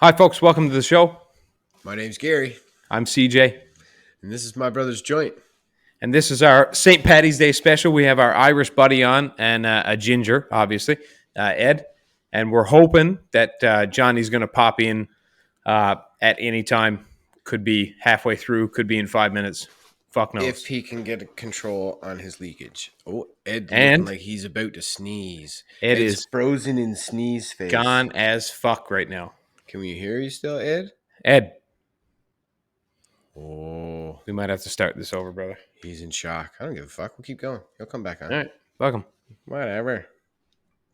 Hi, folks. Welcome to the show. My name's Gary, I'm CJ, and this is my brother's joint. and this is our St. Paddys Day Special. We have our Irish buddy on and a ginger, obviously, Ed. And we're hoping that Johnny's going to pop in at any time. Could be halfway through, could be in 5 minutes. Fuck knows. If he can get a control on his leakage. Oh, Ed And looking like he's about to sneeze. Ed Ed's is frozen in sneeze face. gone as fuck right now. Can we hear you still, Ed? Ed, Oh, we might have to start this over, brother. he's in shock. I don't give a fuck. We'll keep going. He'll come back on. All right. Welcome. Whatever.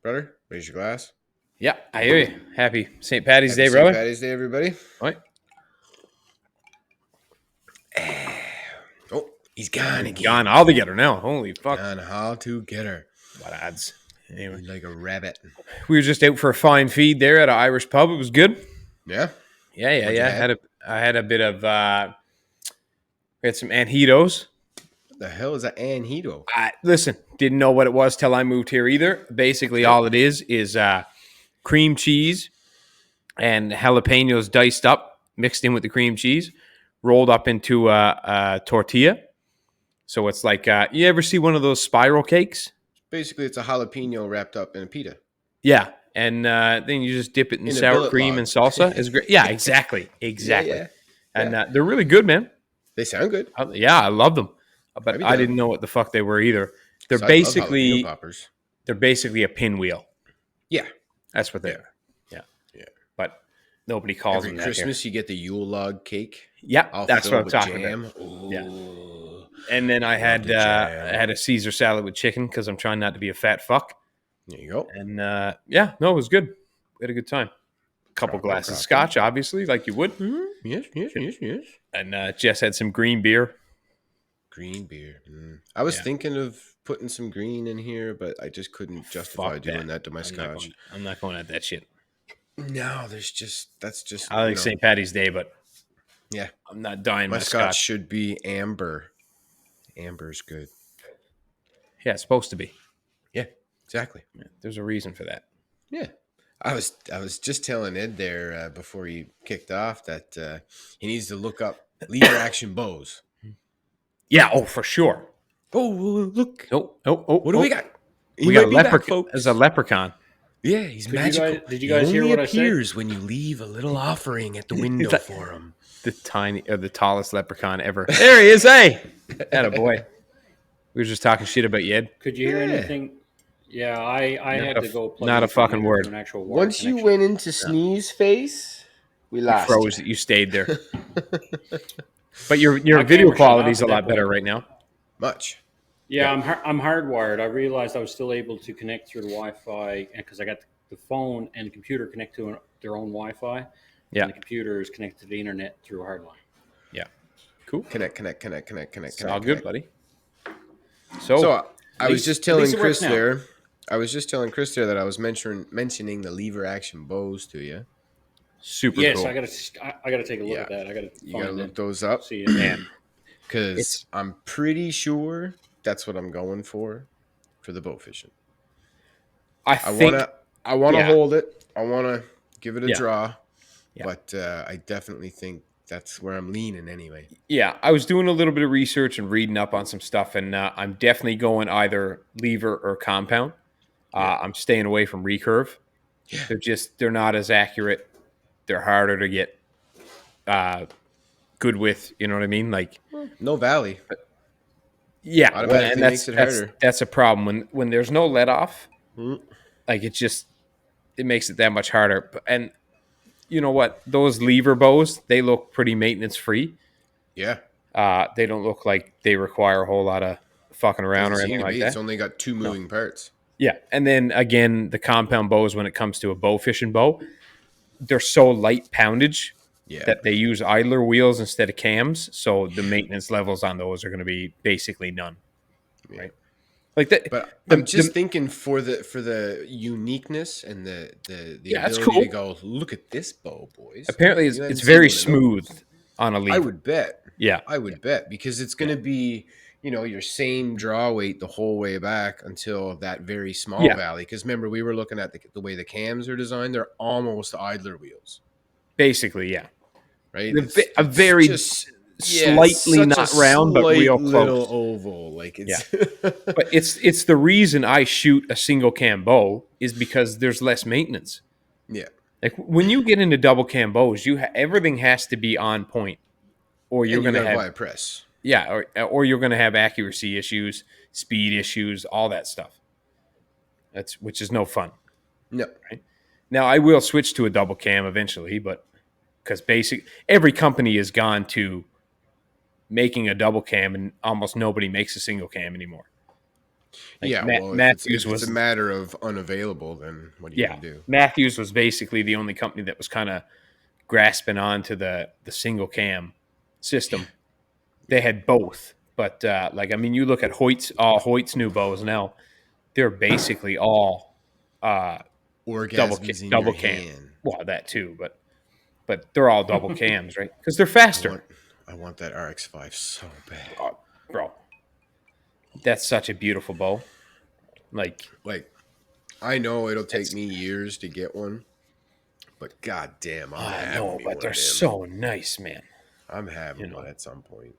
Brother, raise your glass. Yeah, I hear you. Happy St. Paddys Day, Happy brother. St. Paddys Day, everybody. All right. Oh, he's gone again. Gone all together now. Holy fuck. Gone all together. What odds? Anyway. Like a rabbit. We were just out for a fine feed there at an Irish pub. It was good. Yeah? Yeah. What'd you have? I had a bit of we had some anjitos. What the hell is an anjito? Listen, didn't know what it was till I moved here either. Basically, all it is cream cheese and jalapenos diced up, mixed in with the cream cheese, rolled up into a tortilla. So it's like you ever see one of those spiral cakes? Basically, it's a jalapeno wrapped up in a pita. Yeah, and then you just dip it in In a sour billet cream log. and salsa. It's great. Yeah, exactly. Yeah. And they're really good, man. They sound good. Yeah, I love them, but I'd be I down. didn't know what the fuck they were either. They're 'Cause I love basically jalapeno poppers. a pinwheel. Yeah. That's what they are. Yeah. But nobody calls Every them that Christmas, you get the Yule log cake. here. Yeah, All that's what I'm filled with talking jam. about. Ooh. Yeah. And then I had the jam. I had a Caesar salad with chicken because I'm trying not to be a fat fuck. There you go. And yeah, no, it was good. We had a good time. Couple Proper, glasses of proper. scotch, obviously, like you would. Yes. And Jess had some green beer. Green beer. I was Yeah. thinking of putting some green in here, but I just couldn't justify Fuck doing that to my I'm not scotch. going- I'm not going at that shit. No, that's just. I like St. Patty's Day, but Yeah. I'm not dying My my scotch scotch. should be amber. Amber's good. Yeah, it's supposed to be. Yeah, exactly. Yeah, there's a reason for that. Yeah. I was just telling Ed there before he kicked off that he needs to look up lever action bows. Yeah, oh, for sure. Oh, look. Oh, What do we got? We got a leprechaun. There's a leprechaun. Yeah, he's magical. Did you guys he hear only what I said? appears when you leave a little offering at the window like- for him. The tallest leprechaun ever. There he is, hey! Atta boy. We were just talking shit about you, Ed. Could you hear Yeah. anything? Yeah, I Not had a- to go plug not in a fucking to word. an actual wire Once you connection. went into sneeze face, we You lost. froze. You stayed there. But your My video camera shut quality is off a at lot that better point. right now. Much. Yeah, I'm hardwired. I realized I was still able to connect through the Wi-Fi because I got the phone and computer connect to their own Wi-Fi. Yeah. And the computer is connected to the internet through a hardline. Cool. Connect. It's all good, buddy. So, So I was just telling least it works Chris now. there. I was just telling Chris there that I was mentioning the lever action bows to you. super Yes, cool. I gotta take a look at that. I gotta You gotta find look it. those up See it. Man, because I'm pretty sure that's what I'm going for the bow fishing. I I think wanna yeah. hold it. I wanna give it a Yeah. draw. Yeah. But I definitely think that's where I'm leaning anyway. Yeah, I was doing a little bit of research and reading up on some stuff, and I'm definitely going either lever or compound. I'm staying away from recurve. Yeah. They're not as accurate. They're harder to get good with. You know what I mean? Like, No valley. yeah, Automatically and makes it harder. that's a problem when there's no let off. Mm. Like it makes it that much harder. And you know what? Those lever bows, they look pretty maintenance free. Yeah. They don't look like they require a whole lot of fucking around or Doesn't seem anything to like be. that. It's only got two moving parts. Yeah, and then again, the compound bows when it comes to a bow fishing bow, they're so light poundage Yeah. that they use idler wheels instead of cams, so the maintenance levels on those are going to be basically none. Yeah. Right? Like that. But the- I'm just the- thinking for the uniqueness and the Yeah, it's ability cool. to go, look at this bow, boys. Apparently, You haven't it's seen very one of those. smooth on a lever. I would bet. Yeah, I would bet because it's going to be, your same draw weight the whole way back until that very small Yeah. valley. Because remember, we were looking at the way the cams are designed; they're almost idler wheels. Basically, yeah. right? A very just slightly such a not round, but slight real little close. oval. Like Yeah. it's But it's the reason I shoot a single cam bow is because there's less maintenance. yeah. Like when you get into double cam bows, everything has to be on point, or you're And you going to got to have buy a press. or you're going to have accuracy issues, speed issues, all that stuff. Which is no fun. No. Right? Now I will switch to a double cam eventually, but because every company has gone to making a double cam, and almost nobody makes a single cam anymore. Like Yeah, well, if Matthews it's a was, matter of unavailable, then what are you gonna do? Matthews was basically the only company that was kind of grasping on to the single cam system. They had both, but you look at Hoyt's new bows now, they're basically all Orgasms in your double cam. hand. Well, that too, but they're all double cams, right? Because they're faster. I want that RX-5 so bad. Oh, bro, that's such a beautiful bow. Like I know it'll take me years to get one, but goddamn, I'm having me but one they're of them. so nice, man. I'm having one at some point.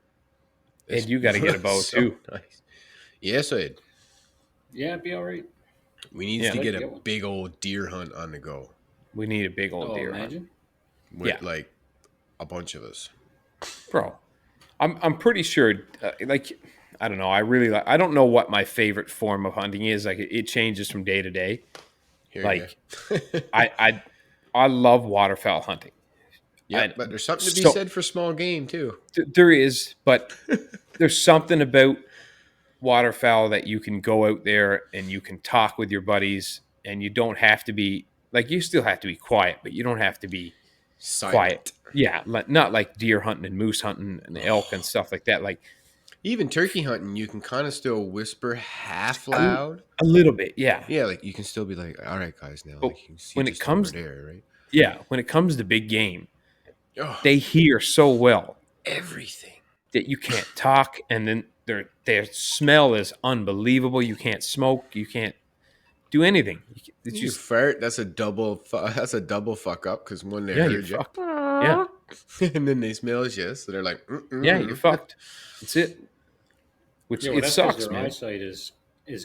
And you got to get a bow too. Nice. Yes, Ed. Yeah, it'd be all right. We need to get a big old deer hunt on the go. We need a big old deer hunt. With like a bunch of us. Bro, I'm pretty sure. I don't know. I don't know what my favorite form of hunting is. Like it changes from day to day. I love waterfowl hunting. Yeah, but there's something to be said for small game too. There is, but there's something about waterfowl that you can go out there and you can talk with your buddies, and you don't have to be you still have to be quiet, but you don't have to be silent. Quiet. Yeah, not like deer hunting and moose hunting and elk and stuff like that. Like even turkey hunting, you can kind of still whisper half loud, a little bit. Yeah, yeah. Like you can still be like, "All right, guys, now." But like, you can see when it comes there, right? Yeah, when it comes to big game, they hear so well everything that you can't talk, and then their smell is unbelievable. You can't smoke. You can't do anything. It's you fart. That's a double fuck up because when they heard you, yeah, and then they smell you, so they're like, yeah, you're fucked. That's it. Which it sucks, their man. Eyesight is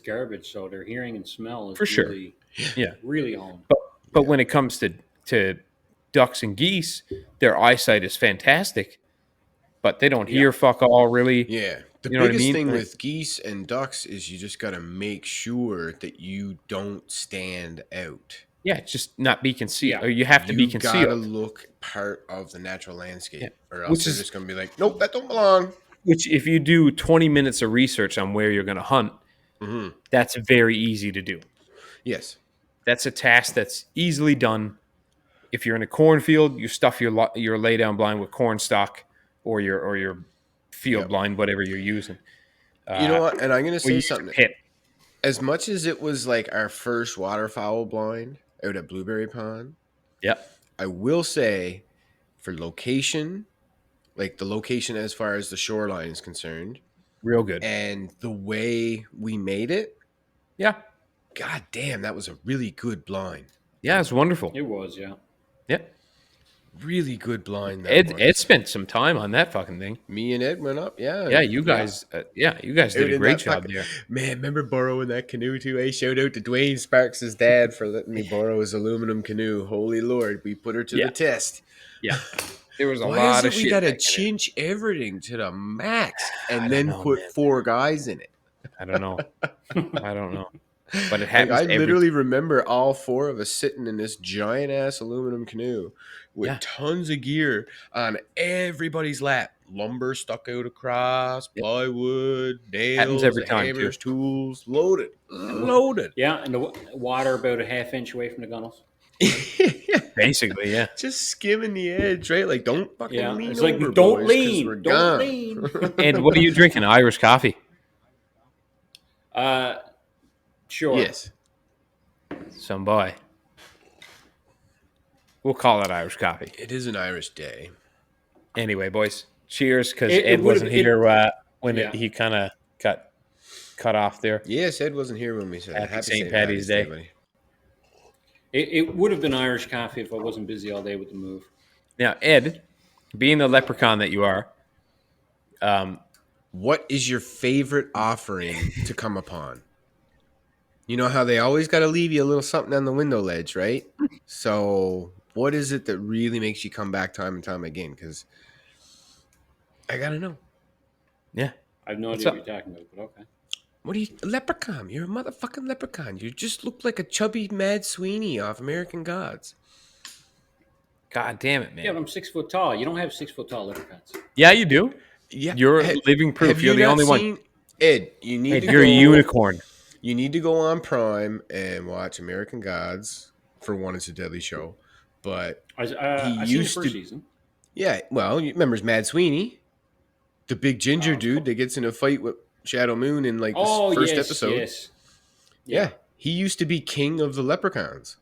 garbage, so their hearing and smell is for sure. Really, yeah, really home. But when it comes to ducks and geese, their eyesight is fantastic, but they don't hear fuck all really. Yeah. The biggest thing with geese and ducks is you just got to make sure that you don't stand out. Yeah, just not be concealed. Or you have to be concealed. You got to look part of the natural landscape, or else they're just going to be like, nope, that don't belong. Which, if you do 20 minutes of research on where you're going to hunt, that's very easy to do. Yes. That's a task that's easily done. If you're in a cornfield, you stuff your lay down blind with corn stalk or your field blind, whatever you're using. You know what? And I'm going to say something. Hit. As much as it was like our first waterfowl blind out at Blueberry Pond, I will say for location, like the location as far as the shoreline is concerned, real good. And the way we made it, god damn, that was a really good blind. Yeah, it's wonderful. It was, yeah. Really good blind. Ed spent some time on that fucking thing. Me and Ed went up, you guys did a great job there. Man, remember borrowing that canoe too? Hey, shout out to Dwayne Sparks' dad for letting me borrow his aluminum canoe. Holy Lord, we put her to the test. Yeah, there was a lot of shit. We got to cinch everything to the max and then put 4 guys in it. I don't know. But it happens. I literally remember all 4 of us sitting in this giant ass aluminum canoe with tons of gear on everybody's lap. Lumber stuck out across, plywood, nails, hammers, tools, loaded. Yeah, and the water about a half inch away from the gunnels. Basically, yeah. Just skimming the edge, right? Like, don't fucking lean it's over, like, don't boys, lean, don't lean. And what are you drinking? Irish coffee? Sure. Yes. Some boy. We'll call it Irish coffee. It is an Irish day. Anyway, boys, cheers, because Ed wasn't here when he kind of got cut off there. Yes, Ed wasn't here when we said Happy St. Paddys Day. It would have been Irish coffee if I wasn't busy all day with the move. Now, Ed, being the leprechaun that you are, What is your favorite offering to come upon? You know how they always got to leave you a little something on the window ledge, right? So, what is it that really makes you come back time and time again? Because I got to know. yeah. I have no What's idea what up? you're talking about, but okay. What are you, a leprechaun? You're a motherfucking leprechaun. You just look like a chubby Mad Sweeney off American Gods. God damn it, Yeah, but man. I'm 6 foot tall. You don't have 6 foot tall leprechauns. Yeah, you do. Yeah. You're living Have proof. You're you the not only one. seen Ed? You need Ed, to you're a go. unicorn. You need to go on Prime and watch American Gods. For one, it's a deadly show, but he I seen the used first to. season. Yeah, well, you remember Mad Sweeney, the big ginger dude Fuck. that gets in a fight with Shadow Moon in like the Oh, first yes, episode. yes. Yeah, he used to be king of the leprechauns,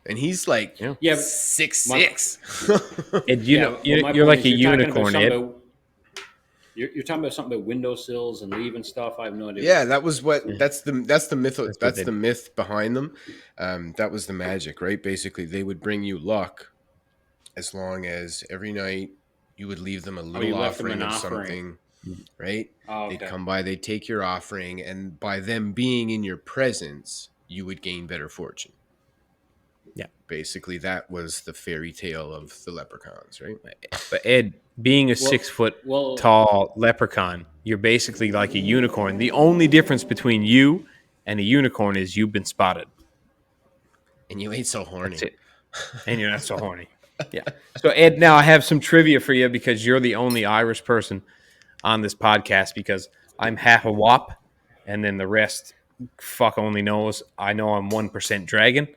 and he's like Yeah. Yeah, 6'6". Ed, yeah. Well, my you're point like is a you're talking about unicorn, something Ed. about, you're talking about something about windowsills and leaving stuff. I have no idea. Yeah, that was what. Yeah. That's the myth. what That's they the do. myth behind them. That was the magic, right? Basically, they would bring you luck as long as every night you would leave them a you little left them offering an of offering. something, right? Oh, They'd okay. come by, they'd take your offering, and by them being in your presence, you would gain better fortune. Yeah. Basically, that was the fairy tale of the leprechauns, right? But Ed, being a 6 foot well- tall leprechaun, you're basically like a unicorn. The only difference between you and a unicorn is you've been spotted. And you ain't so horny. That's it. And you're not so horny. Yeah. So Ed, now I have some trivia for you because you're the only Irish person on this podcast because I'm half a wop, and then the rest fuck only knows. I know I'm 1% dragon,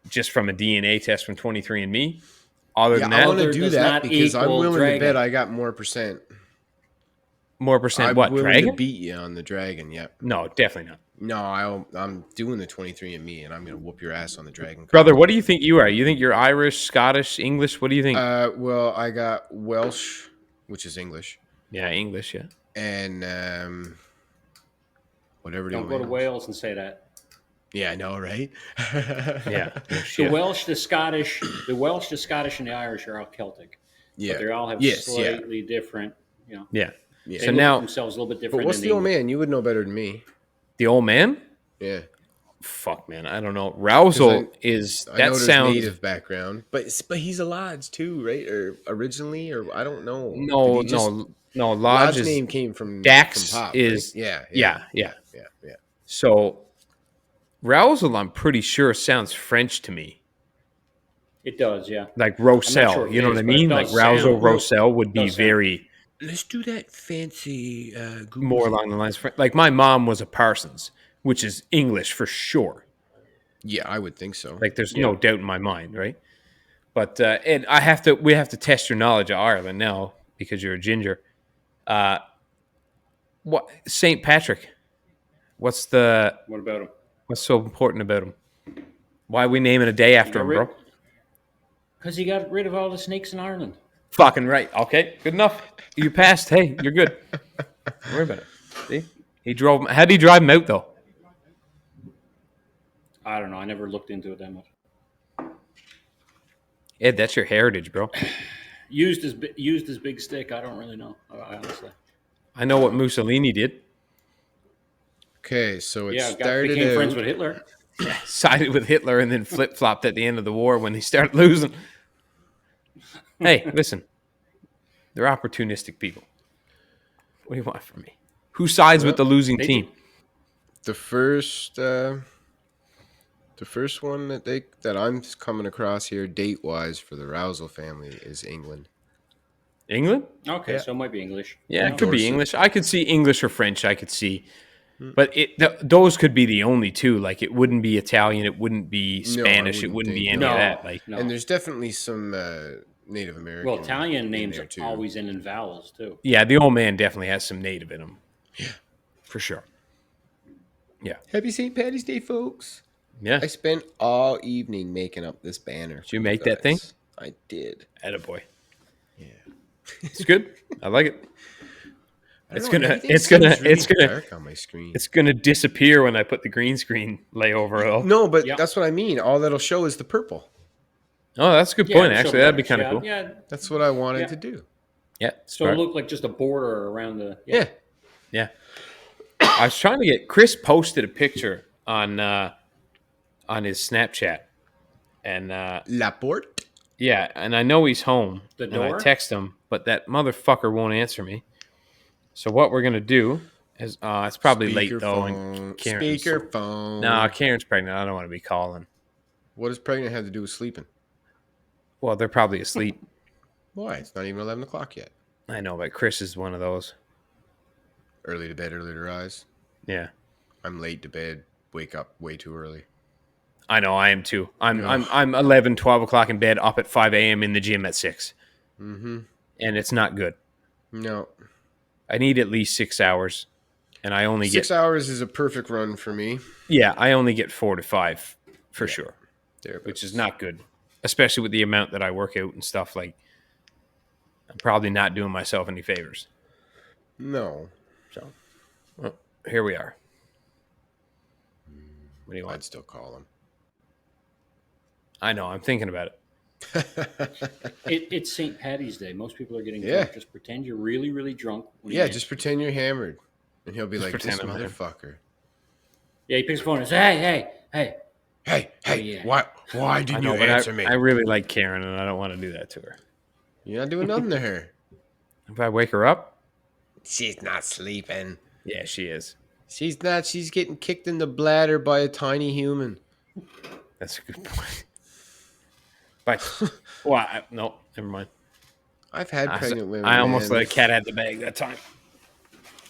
just from a DNA test from 23andMe. Other Yeah, than I that, want to Mother do does that not because I'm equal willing to bet dragon. I got more percent. more percent I'm what? willing Dragon? to beat you on the dragon. Yep. No, definitely not. No, I'm doing the 23andMe, and I'm gonna whoop your ass on the dragon. Brother, what do you think you are? You think you're Irish, Scottish, English? What do you think? Well, I got Welsh, which is English, Yeah, English, yeah. and whatever. Don't go to Wales and say that. Yeah, I know, right? Yeah. No The shit. Welsh, the Scottish, and the Irish are all Celtic, Yeah. but they all have Yes, yeah. slightly different. You know, Yeah. Yeah. they So look now- at themselves a little bit But different. what's than the old man? You would know better than me. The old man? Yeah. Fuck, man. I don't know. Rousel 'Cause is, I that know there's sounds, native background, but he's a Lodge too, right? Or originally, or I don't know. no, Did he just- no. Lodge Lodge is, name came from Dax from Pop, is- right? Yeah. yeah. Yeah. So Rousel, I'm pretty sure sounds French to me. it does, yeah. Like Roselle, sure if you it know is, what I but it mean? Like does Rousel, sound- Roselle would be does sound- very Let's do that fancy more along the lines. Like my mom was a Parsons, which is English for sure. Yeah, I would think so. Like there's Yeah. no doubt in my mind, right? But Ed, we have to test your knowledge of Ireland now because you're a ginger. What St. Patrick? What's What about him? what's so important about him? Why are we naming a day after him, bro? Because he got rid of all the snakes in Ireland. Fucking right. Okay, good enough. You passed. Hey, you're good. Don't worry about it. See, he drove. How did he drive him out though? I don't know. I never looked into it that much. Ed, that's your heritage, bro. Used his big stick. I don't really know. Honestly. I know what Mussolini did. Okay, so it Yeah, started became out, friends with Hitler. Sided with Hitler and then flip flopped at the end of the war when they started losing. Hey, listen, they're opportunistic people. What do you want from me? Who sides with the losing they team? the first one that I'm coming across here date wise for the Rousel family is England. England? Okay, Yeah. so it might be English. Yeah, it could be Dorset. English. I could see English or French. I could see, but those could be the only two. Like it wouldn't be Italian. It wouldn't be No, I Spanish. It wouldn't wouldn't be think any so. of No. that. Like No. And there's definitely some Native American. Well, Italian in names there, are too. always in vowels too. yeah, the old man definitely has some native in him. Yeah, for sure. Yeah, Happy St. Paddys Day, folks. yeah. I spent all evening making up this banner. Did you make that thing? I did. Attaboy. Yeah. It's good. I like it. I don't It's know, gonna- everything it's gonna- seems really it's gonna- dark on my screen. It's gonna disappear when I put the green screen layover. Though. No, but Yeah. that's what I mean. All that'll show is the purple. Oh, that's a good Yeah, point. we showed Actually, a that'd be better kind of shot. cool. Yeah, That's what I wanted Yeah. to do. Yeah. so it looked like just a border around the. Yeah. Yeah. I was trying to get Chris posted a picture on his Snapchat, and Laporte. yeah, and I know he's home. The And I door? text him, but that motherfucker won't answer me. So what we're gonna do is, it's probably late though, and Karen's. Speakerphone. Nah, Karen's pregnant. I don't want to be calling. What does pregnant have to do with sleeping? Well, they're probably asleep. Why? It's not even 11 o'clock yet. I know, but Chris is one of those. Early to bed, early to rise. Yeah, I'm late to bed, wake up way too early. I know. I am too. Ugh. I'm 11, 12 o'clock in bed, up at 5 a.m. in the gym at 6. Mm-hmm. And it's not good. No. I need at least 6 hours, and I only 6 get hours is a perfect run for me. I only get 4 to 5 for sure, which is not good, especially with the amount that I work out and stuff. Like, I'm probably not doing myself any favors. No. So, well, here we are. What do you want? I'd still call him. I know. I'm thinking about it. It's St. Patty's Day. Most people are getting Yeah. drunk. Just pretend you're really, really drunk. Yeah, just pretend you're hammered. And he'll be like, this pretend I'm hammered. motherfucker. Yeah, he picks the phone and says, hey. Hey, yeah. why I didn't know, you but answer me? I really like Karen, and I don't want to do that to her. You're not doing nothing to her. If I wake her up, She's not sleeping. yeah, she is. She's not. She's getting kicked in the bladder by a tiny human. That's a good point. But, well, no, never mind. I've had pregnant women. I almost man. let a cat out the bag that time.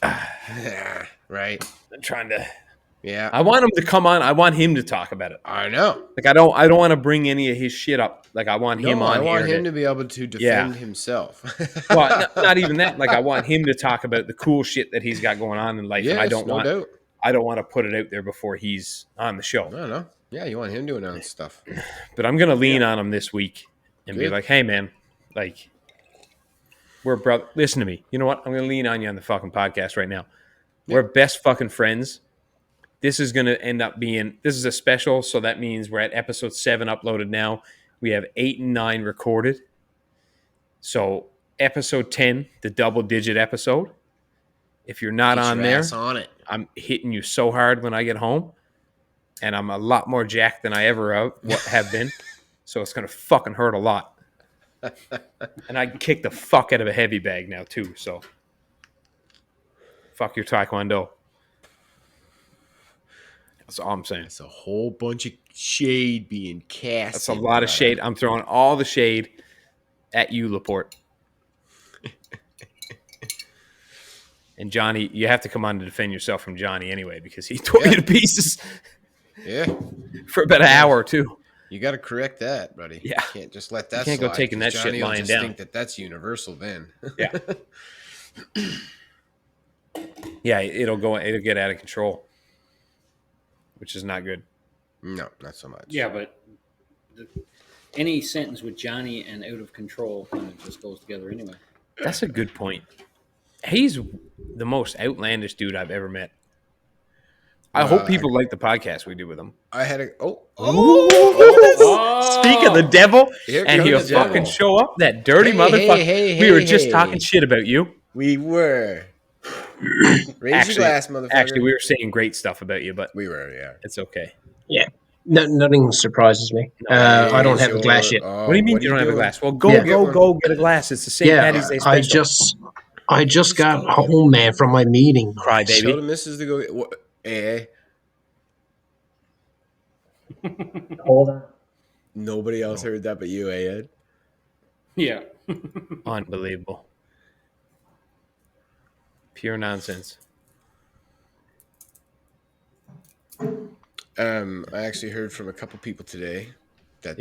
Yeah, right. I'm trying to. Yeah, I want him to come on. I want him to talk about it. I know. Like I don't want to bring any of his shit up. Like I want him on I want here him to be able to defend himself. Well, not even that. Like I want him to talk about the cool shit that he's got going on in life. Yes, and I don't no want. doubt. I don't want to put it out there before he's on the show. No. Yeah, you want him doing that stuff. But I'm gonna lean on him this week and be Good. like, "Hey, man, like we're brother. Listen to me. You know what? I'm gonna lean on you on the fucking podcast right now. We're best fucking friends. This is going to end up being, this is a special, so that means we're at episode 7 uploaded now. We have 8 and 9 recorded. So episode 10, the double-digit episode. If you're not on there, on it. I'm hitting you so hard when I get home, and I'm a lot more jacked than I ever have been. So it's going to fucking hurt a lot. And I can kick the fuck out of a heavy bag now, too. So fuck your taekwondo. That's all I'm saying. It's a whole bunch of shade being cast. That's a lot of shade. I'm throwing all the shade at you, Laporte. And Johnny, you have to come on to defend yourself from Johnny anyway, because he tore you to pieces. Yeah. For about an hour or two. You got to correct that, buddy. Yeah. You can't just let that You can't go slide, taking 'cause that shit Johnny will lying just down. think that that's universal then. Yeah. Yeah, it'll get out of control, which is not good. No, not so much. Yeah, but any sentence with Johnny and out of control kind of just goes together anyway. That's a good point. He's the most outlandish dude I've ever met. I hope people like the podcast we do with him. I had a Speak of the devil, Here and comes he'll the devil. fucking show up, that dirty motherfucker. We were just talking shit about you. We were. Raise your glass, motherfucker. Actually, we were saying great stuff about you, but We were, yeah. it's okay. Yeah, nothing surprises me. I don't have a glass yet. What do you mean you don't have a glass? Well, go get a glass. It's the St. Yeah, Paddys Day Special. I just got home, man, from my meeting. Cry, baby. Tell the missus to go get... What? Hold on. Nobody else heard that but you, Ed? Yeah. Unbelievable. Pure nonsense. I actually heard from a couple people today that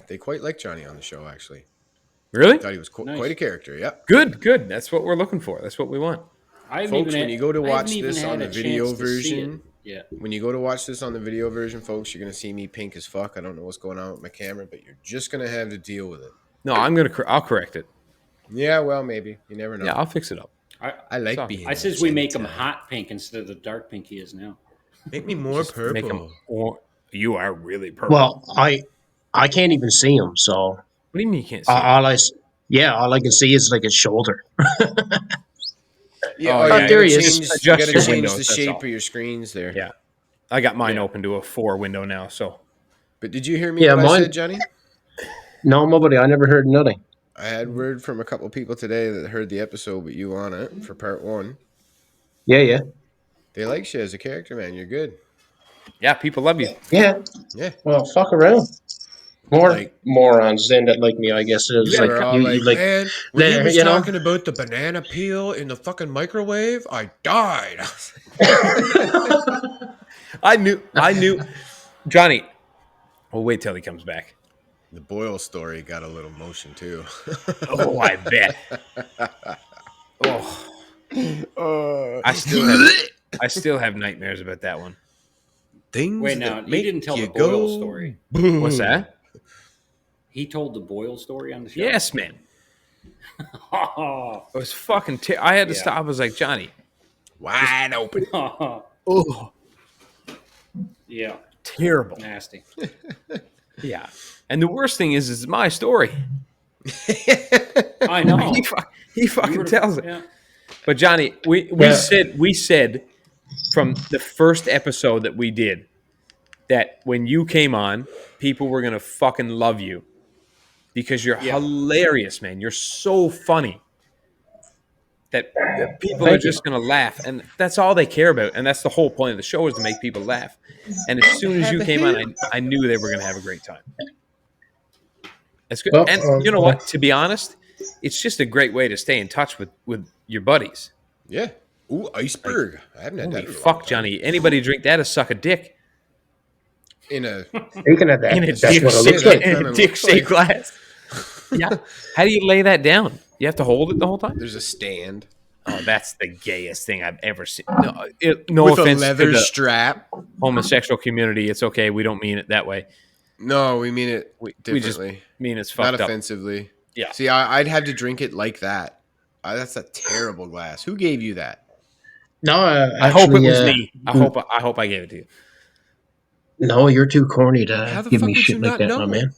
they quite like Johnny on the show, actually. Really? Thought he was Nice. quite a character, yeah. Good. That's what we're looking for. That's what we want. Folks, when you go to watch this on the video version, version, yeah, when you go to watch this on the video version, folks, you're going to see me pink as fuck. I don't know what's going on with my camera, but you're just going to have to deal with it. No, I'll correct it. Yeah, well, maybe. You never know. Yeah, I'll fix it up. I like being I says we make him hot pink instead of the dark pink he is now. Make me more purple. Make 'em, or you are really purple. Well, I can't even see him. So What do you mean you can't see him? all I can see is like his shoulder. Yeah, Oh, you yeah. there gotta he is. change. Adjust You gotta your change windows, the that's shape all. of your screens there. Yeah. I got mine Yeah. open to a 4 window now, so But did you hear me Yeah, what I mine. said, Johnny? No, nobody. I never heard nothing. I had word from a couple people today that heard the episode with you on it for part 1. Yeah. They like you as a character, man. You're good. yeah, people love you. Yeah. Yeah. Well, fuck around. More Like morons than that like me, I guess. It was they like were all you like, like man, when he there, was you know. talking about the banana peel in the fucking microwave, I died. I knew. Johnny, we'll wait till he comes back. The Boyle story got a little motion too. Oh, I bet. Oh, Uh, I still have nightmares about that one. things Wait, now that he make didn't tell you the Boyle go, story. What's that? He told the Boyle story on the show. Yes, man. Oh. It was fucking. I had to Yeah. stop. I was like, Johnny. Wide open. Oh, Yeah, terrible. nasty. Yeah. And the worst thing is, it's my story. I know. He fucking tells it. Yeah. But Johnny, we said from the first episode that we did that when you came on, people were gonna fucking love you because you're hilarious, man. You're so funny that people are just gonna laugh, and that's all they care about. And that's the whole point of the show is to make people laugh. And as soon as you came on, I knew they were gonna have a great time. That's good. Well, And you know what? To be honest, it's just a great way to stay in touch with your buddies. Yeah. Ooh, iceberg. I haven't had Holy that. In a long fuck, time. Johnny! Anybody drink that is suck a dick In a Speaking of that, in a that's what it dick, looks like. in a dick-shaped glass. Yeah. How do you lay that down? You have to hold it the whole time. there's a stand Oh, that's the gayest thing I've ever seen. No with a offense leather to the strap. homosexual community. It's okay. We don't mean it that way. No, we mean it We just differently. mean it's Not fucked up. offensively. Yeah. See, I'd have to drink it like that. That's a terrible glass. Who gave you that? No, I hope it actually, was me. I hope I gave it to you. No, you're too corny How to the give fuck me would shit you like not that, my know? man.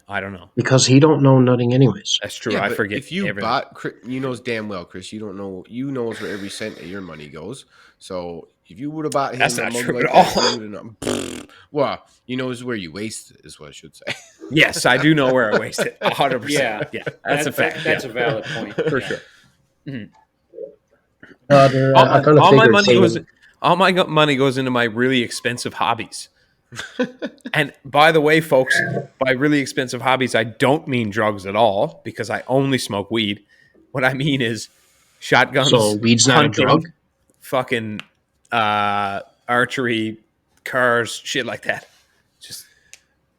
I don't know. Because he don't know nothing anyways. That's true. Yeah, I but forget. if you everything. bought, you knows damn well, Chris. You don't know. You knows where every cent of your money goes. So if you would have bought him That's a not mug true like at that, all. you would have known. Well, you knows where you waste it, is what I should say. Yes, I do know where I wasted. 100%. Yeah. Yeah, that's a fact. That's yeah. a valid point. For Yeah. sure. I kind of All my figured money seeing goes. All my money goes into my really expensive hobbies. And by the way, folks, by really expensive hobbies, I don't mean drugs at all because I only smoke weed. What I mean is shotguns, So weed's not a hunting, drug? fucking archery, cars, shit like that. Just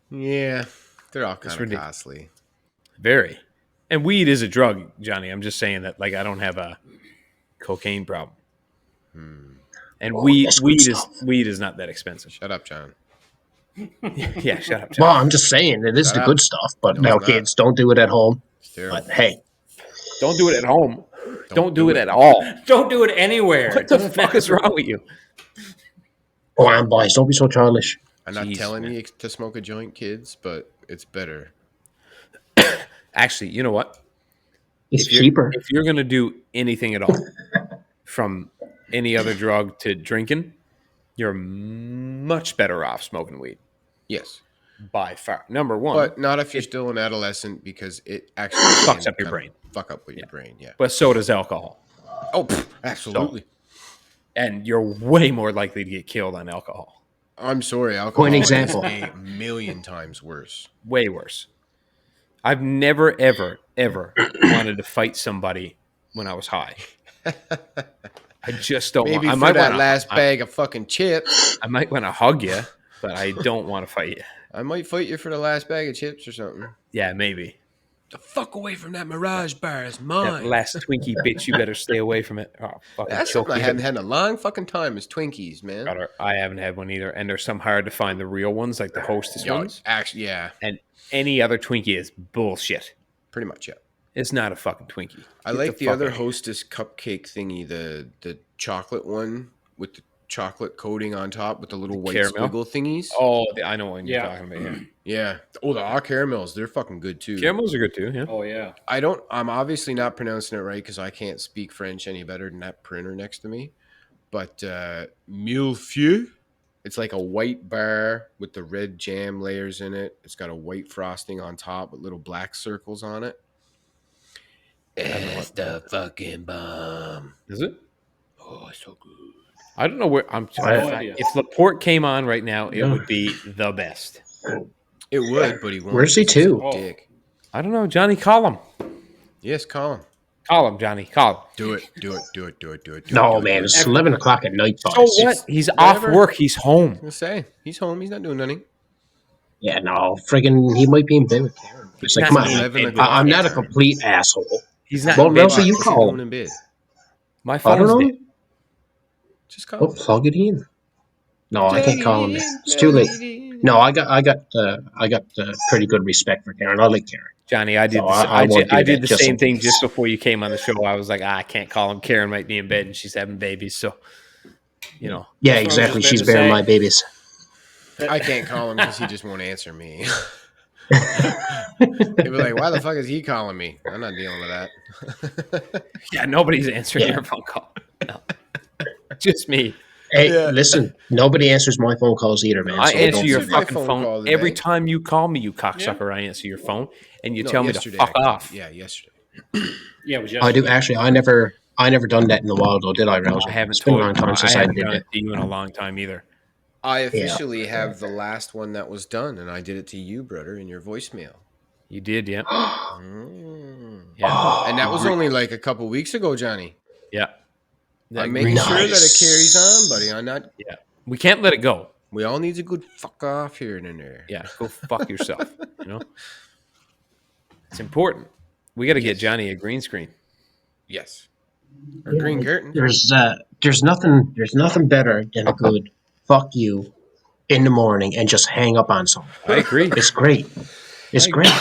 Yeah, they're all kind of ridiculous. costly. very. And weed is a drug, Johnny. I'm just saying that, like, I don't have a cocaine problem. And weed that's good is not that expensive. Shut up, John. Yeah, shut up, John. Well, I'm just saying it is Shut the up. good stuff. But No, now, it's not. kids, don't do it at home. It's terrible. But hey, Don't do it at home. Don't do do it it. at all. Don't do it anywhere. What the fuck is wrong with you? go on, boys, don't be so childish. I'm not Jeez, telling man. you to smoke a joint, kids, but it's better. Actually, you know what? It's If you're- cheaper. If you're going to do anything at all, from any other drug to drinking, you're much better off smoking weed Yes, by far. Number one, but not if you're still an adolescent because it actually Fucks can up your kind of brain. Fuck up with your brain. Yeah. but so does alcohol. Oh, absolutely. And you're way more likely to get killed on alcohol. I'm sorry. Alcohol Point is example. a million times worse. Way worse. I've never, ever, ever wanted to fight somebody when I was high. I just don't Maybe want. I for might that wanna, last bag of fucking chips. I might want to hug you, but I don't want to fight you. I might fight you for the last bag of chips or something. Yeah, maybe. The fuck away from that Mirage bar. It's That mine. last Twinkie bitch, you better stay away from it. Oh, fucking That's choke something I you. haven't had in a long fucking time is Twinkies, man. Brother, I haven't had one either, and there's some hard to find the real ones, like the Hostess Yo, ones. actually, yeah, And any other Twinkie is bullshit. pretty much, yeah. It's not a fucking Twinkie. I Get like the fuck other outta here. Hostess cupcake thingy, the chocolate one with chocolate coating on top with the little white caramel? squiggle thingies. Oh, I know what you're talking about. Yeah, Yeah. Oh, the hot caramels, they're fucking good too. caramels are good too. Yeah. Oh yeah. I'm obviously not pronouncing it right because I can't speak French any better than that printer next to me. But millefeuille, it's like a white bar with the red jam layers in it. It's got a white frosting on top with little black circles on it. It's the fucking bomb. Is it? Oh, it's so good. I don't know where I'm. If Laporte came on right now, it would be the best. It would, but he won't. Where's he to? Dick. I don't know, Johnny. Call him. Yes, call him. Call him, Johnny. Call him. Do it. No, man, it's 11 o'clock at night. So what? He's off work. He's home. I was gonna say he's home. He's not doing nothing. Yeah, no, friggin', he might be in bed with Karen. It's like, come on, I'm not a complete asshole. He's not. Well, Ralphie, you call him. In bed? My I phone's don't know. dead. Just call him. Plug it in. No, I can't call him. It's too late. No, I got pretty good respect for Karen. I like Karen. Johnny, I did. So I did the just same in thing case. just before you came on the show. I was like, I can't call him. Karen might be in bed and she's having babies, so you know. Yeah, That's what I was exactly. just She's about to bearing say. my babies. I can't call him because he just won't answer me. He'd be like, "Why the fuck is he calling me? I'm not dealing with that." Yeah, nobody's answering your phone call. No. Just me. Hey, listen, nobody answers my phone calls either, man. I so answer don't your do that. my fucking phone phone call today. every time you call me, you cocksucker. I answer your phone and you No, tell me to yesterday, fuck actually. off. Yeah, yesterday. Yeah, it was I do actually. I never done that in a while, though, did I, Rousey? I haven't It's been a told long time since I I haven't did done that. it to you in a long time either. I officially have the last one that was done, and I did it to you, brother, in your voicemail. You did, yeah. Mm. Yeah. And that was only like a couple weeks ago, Johnny. Yeah. I'm making sure that it carries on, buddy. I'm not. Yeah. We can't let it go. We all need a good fuck off here and there. Yeah. Go fuck yourself. You know? It's important. We got to get Johnny a green screen. Yes. Or green curtains. There's nothing better than a good fuck you in the morning and just hang up on someone. I agree. It's great. It's great.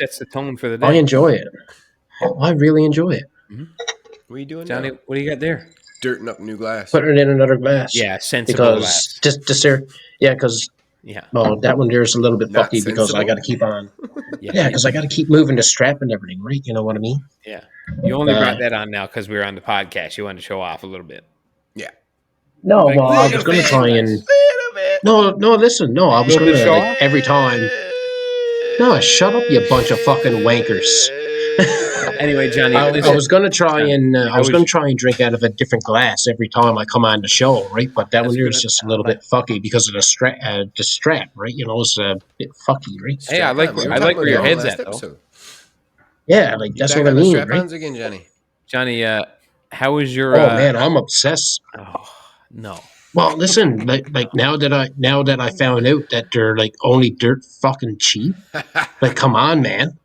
That's the tone for the I day. enjoy it. I really enjoy it. What are you doing, Johnny, now? what do you got there? Dirting up new glass. Putting it in another glass. Yeah, sensible because glass. just there. Yeah, because Yeah. well, that one there's a little bit Not fucky because I sensible? got to keep on. Yeah. Yeah, because I got to keep moving the strap and everything, right? You know what I mean? Yeah. You only brought that on now because we were on the podcast. You wanted to show off a little bit. Yeah. No, Like, well, I little was going to bit. try and. Little bit. No, listen. No, I was Little going bit to, show like, off? every time. No, shut up, you bunch of fucking wankers. Anyway, Johnny, I listen. was going to try Johnny, and how was- try and drink out of a different glass every time I come on the show, right? But that That's one there good. is just a little bit fucky because of the strap, right? You know, it's a bit fucky, right? Hey, I like We were where talking your about head's last at, though. episode. Yeah, like You that's back what I on the mean, right? strap-ons again, Johnny? Johnny, how was your? Oh man, I'm obsessed. Oh no. Well, listen, like now that I found out that they're like only dirt fucking cheap. Like, come on, man.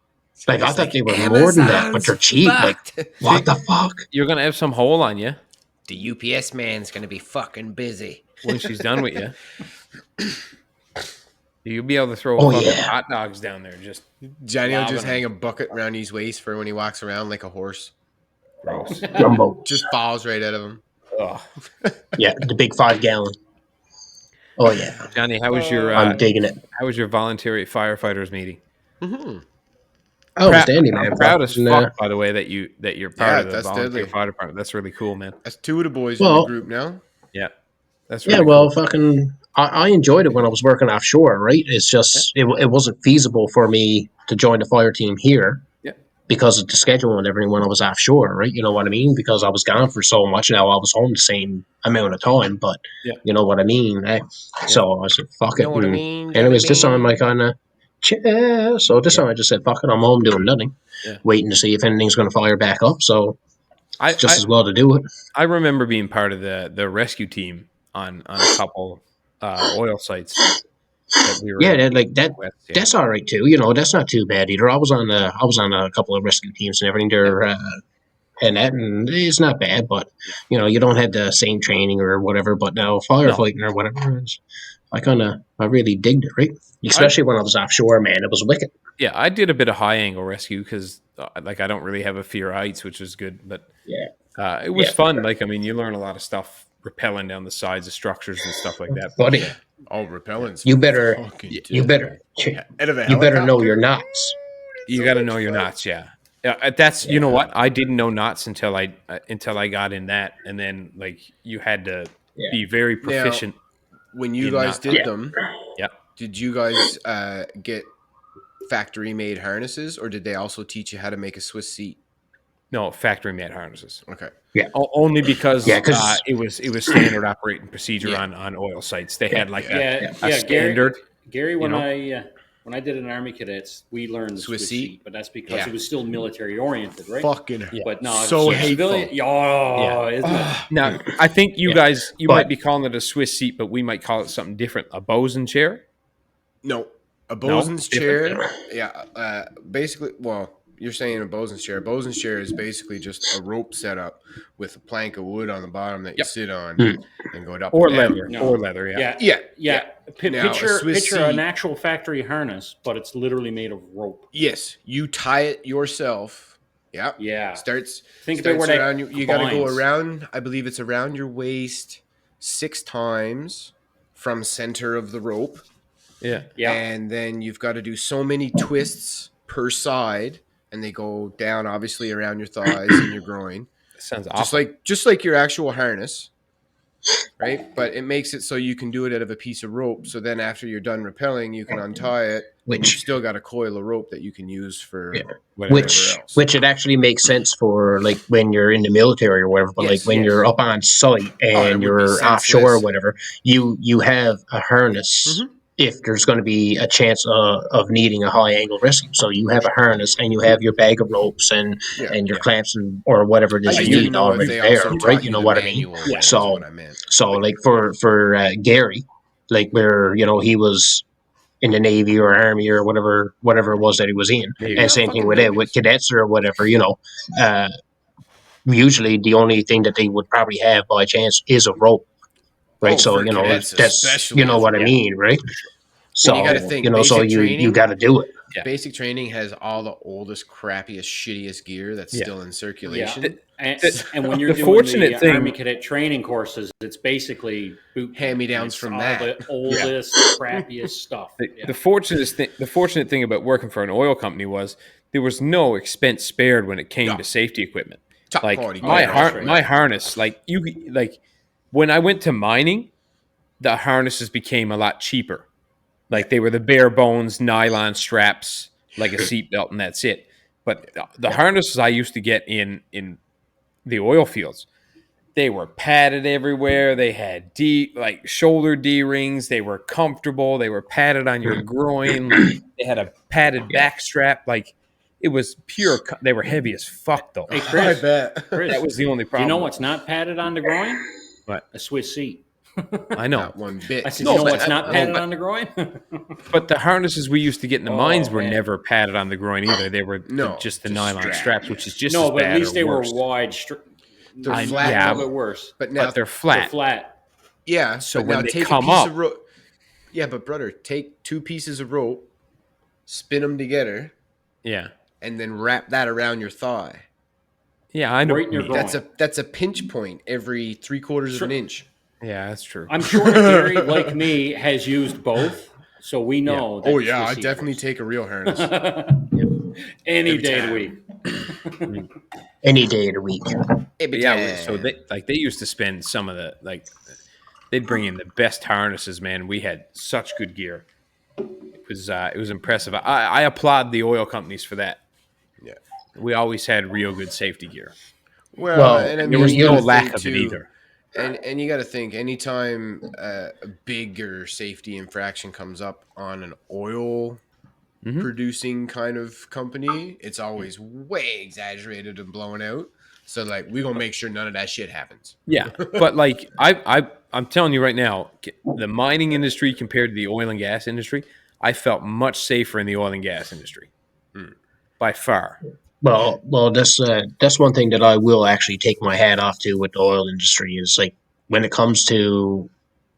Like I thought they were more than that, but they're cheap. Like, what the fuck? You're gonna have some hole on you The UPS man's gonna be fucking busy. when she's done with you. You'll be able to throw hot dogs down there. Just Johnny will lobbing just them. hang a bucket around his waist for when he walks around like a horse. gross. Jumbo. Just falls right out of him. Oh. Yeah, the big 5 gallon. Oh yeah, Johnny, how was your? I'm digging it. How was your voluntary firefighters meeting? Mm-hmm. Oh, it's dandy, man. Proud as And, fuck, by the way, that you're part Yeah, of the that's volunteer deadly. fire department. That's really cool, man. That's 2 of the boys in Well- the group now. Yeah, that's Yeah, really well, cool. fucking, I enjoyed it when I was working offshore, right? It's just, it wasn't feasible for me to join the fire team here Yeah. because of the schedule and everything when I was offshore, right? You know what I mean? Because I was gone for so much. Now I was home the same amount of time, but Yeah. you know what I mean? So I said, fuck it. Know what I and mean? anyways, this Johnny time I kind of, so this time I just said, fuck it, I'm home doing nothing, Yeah. waiting to see if anything's going to fire back up. So I, just I, as well to do it. I remember being part of the rescue team on a couple oil sites that we were Yeah, that with. Yeah. that's all right too. You know, that's not too bad either. I was on a couple of rescue teams and everything there, and it's not bad. But you know, you don't have the same training or whatever. But now firefighting or whatever, I really digged it, right? Especially when I was offshore, man, it was wicked. Yeah, I did a bit of high angle rescue because like I don't really have a fear of heights, which is good. But Yeah. it was Yeah. fun. Like I mean, you learn a lot of stuff rappelling down the sides of structures and stuff like that. buddy. Oh, repellents. You better, fucking you better, out of a you better know helicopter? your knots. You So got to much know your fun. knots, yeah. That's you know what, I didn't know knots until I got in that, and then like you had to Yeah. be very proficient. When you in guys knots. did Yeah. them, Yeah. did you guys get factory made harnesses, or did they also teach you how to make a Swiss seat? No, factory made harnesses. Okay. Only because Yeah, 'cause- it was standard operating procedure Yeah. on oil sites. They had like Yeah, a yeah. standard. Gary, you know? when I did an Army cadets, we learned the Swiss Swiss seat? seat, but that's because Yeah. it was still military oriented, right? Fucking But no, so it's hateful. civilian. Oh, Yeah. isn't it? Now, I think you Yeah. guys But- might be calling it a Swiss seat, but we might call it something different. A bosun chair. No, a bosun's different. chair. Yeah, basically. Well, you're saying a bosun's chair. A bosun's chair is basically just a rope setup with a plank of wood on the bottom that you Yep. sit on Hmm. and go up Or and down. leather. No. Or leather, yeah. Yeah. Now, a Picture Swiss an seat- actual factory harness, but it's literally made of rope. Yes, you tie it yourself. Yeah. Yeah. Starts. Think about starts where around that you got to go binds. around. I believe it's around your waist 6 times from center of the rope. Yeah. Yeah. And then you've got to do so many twists per side, and they go down obviously around your thighs and your groin, That sounds awful. just like your actual harness, right? But it makes it so you can do it out of a piece of rope. So then after you're done rappelling, you can untie it, and you've Which, still got a coil of rope that you can use for Yeah. Whatever. else. which it actually makes sense for like when you're in the military or whatever. But like Yes, when yes. you're up on site it and would be you're offshore or senseless. whatever, you have a harness. Mhm. If there's going to be a chance of needing a high angle rescue, so you have a harness and you have your bag of ropes and Yeah. your clamps and or whatever it I is just you didn't need know if already they there, also right? taught You you know the what I mean? manual way, is So- what I meant. So like for Gary, like where he was in the Navy or Army or whatever it was that he was in, Navy. and same thing with it with cadets or whatever. Usually the only thing that they would probably have by chance is a rope, right? Oh, So for cadets that's especially, you know what I yeah. mean, right? So you gotta think, so basic you training- got to do it. Yeah. Basic training has all the oldest, crappiest, shittiest gear that's Yeah. still in Yeah. circulation. And when you're the doing fortunate the thing- Army cadet training courses, it's basically boot camp. Hand-me-downs It's from all that. the oldest, crappiest stuff. Yeah. The fortunate thing about working for an oil company was there was no expense spared when it came Yeah. to safety equipment. Top Like quality my gear. that's right. my harness, when I went to mining, the harnesses became a lot cheaper. Like they were the bare bones nylon straps, like a seatbelt, and that's it. But the harnesses I used to get in the oil fields, they were padded everywhere. They had shoulder D rings. They were comfortable. They were padded on your groin. They had a padded back strap. Like it was pure. They were heavy as fuck though. Hey, Chris, bet. Chris, That was the only do you problem. know what's not padded on the groin? What? A Swiss seat. I know. Not one bit. I said, No, you know but- what's not padded but- on the groin? But the harnesses we used to get in the Oh, mines were man. never padded on the groin either. They were No, just the just nylon strap. straps, which is just no, as but bad at least or they worse. were wide. They're I- flat. yeah, A little bit worse. But now, But they're They're flat. flat. yeah. So but when now they take come a piece up- of rope. Yeah, but brother, take 2 pieces of rope, spin them together, Yeah, and then wrap that around your thigh. yeah, I know. Right in your what you mean. groin. That's a pinch point every 3/4 of an inch. Yeah, that's true. I'm sure Gary, like me, has used both, so we know. that Oh yeah, I Swiss seat definitely works. take a real harness. Any Every day of time. the week. Any day of the week. Every Yeah, time. so they used to spend some of the they'd bring in the best harnesses, man. We had such good gear. It was impressive. I applaud the oil companies for that. Yeah. We always had real good safety gear. Well, and I mean, There was you no gotta lack think, of it too, either. And you got to think anytime a bigger safety infraction comes up on an oil Mhm. producing kind of company, it's always way exaggerated and blown out. So like we gonna make sure none of that shit happens. Yeah, but like I'm telling you right now, the mining industry compared to the oil and gas industry, I felt much safer in the oil and gas industry, by far. Well, that's one thing that I will actually take my hat off to with the oil industry is like when it comes to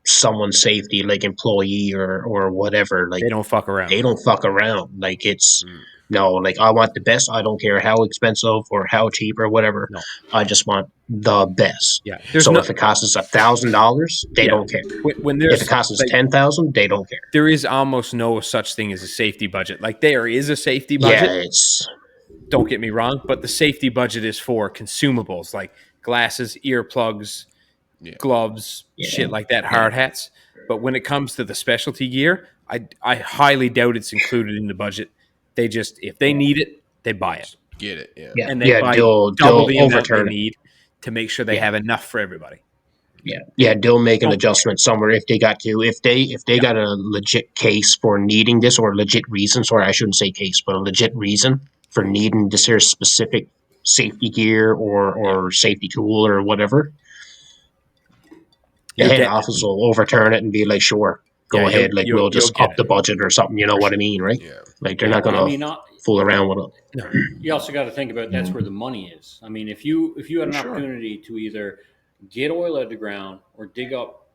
someone's safety, like employee or whatever, like They don't fuck around. they don't fuck around. Like it's No, like I want the best. I don't care how expensive or how cheap or whatever. No. I just want the best. Yeah. There's So no. if it costs us $1,000, they Yeah. don't care. When If it there's costs us like 10,000, they don't care. there is almost no such thing as a safety budget. Like there is a safety Yeah, budget. it's Don't get me wrong, but the safety budget is for consumables like glasses, earplugs, Yeah. gloves, Yeah. shit like that, hard hats. But when it comes to the specialty gear, I highly doubt it's included in the budget. They just if they need it, they buy it, Get it? Yeah. yeah, and they buy They'll double the amount they overturn it. need to make sure they Yeah. have enough for everybody. Yeah, they'll make an Don't adjustment somewhere if they got to. If they Yeah. got a legit case for needing this, or a legit reason. Sorry, I shouldn't say case, but a legit reason for needing this here specific safety gear or safety tool or whatever. The You'll head get office will overturn it and be like, "Sure, go Yeah, ahead. Like you'll we'll just get up the budget or something." You know what I mean, right? Yeah. Like they're Yeah, not gonna I mean, fool around with it. you also got to think about that's where the money is. I mean, if you had an Sure. opportunity to either get oil out of the ground or dig up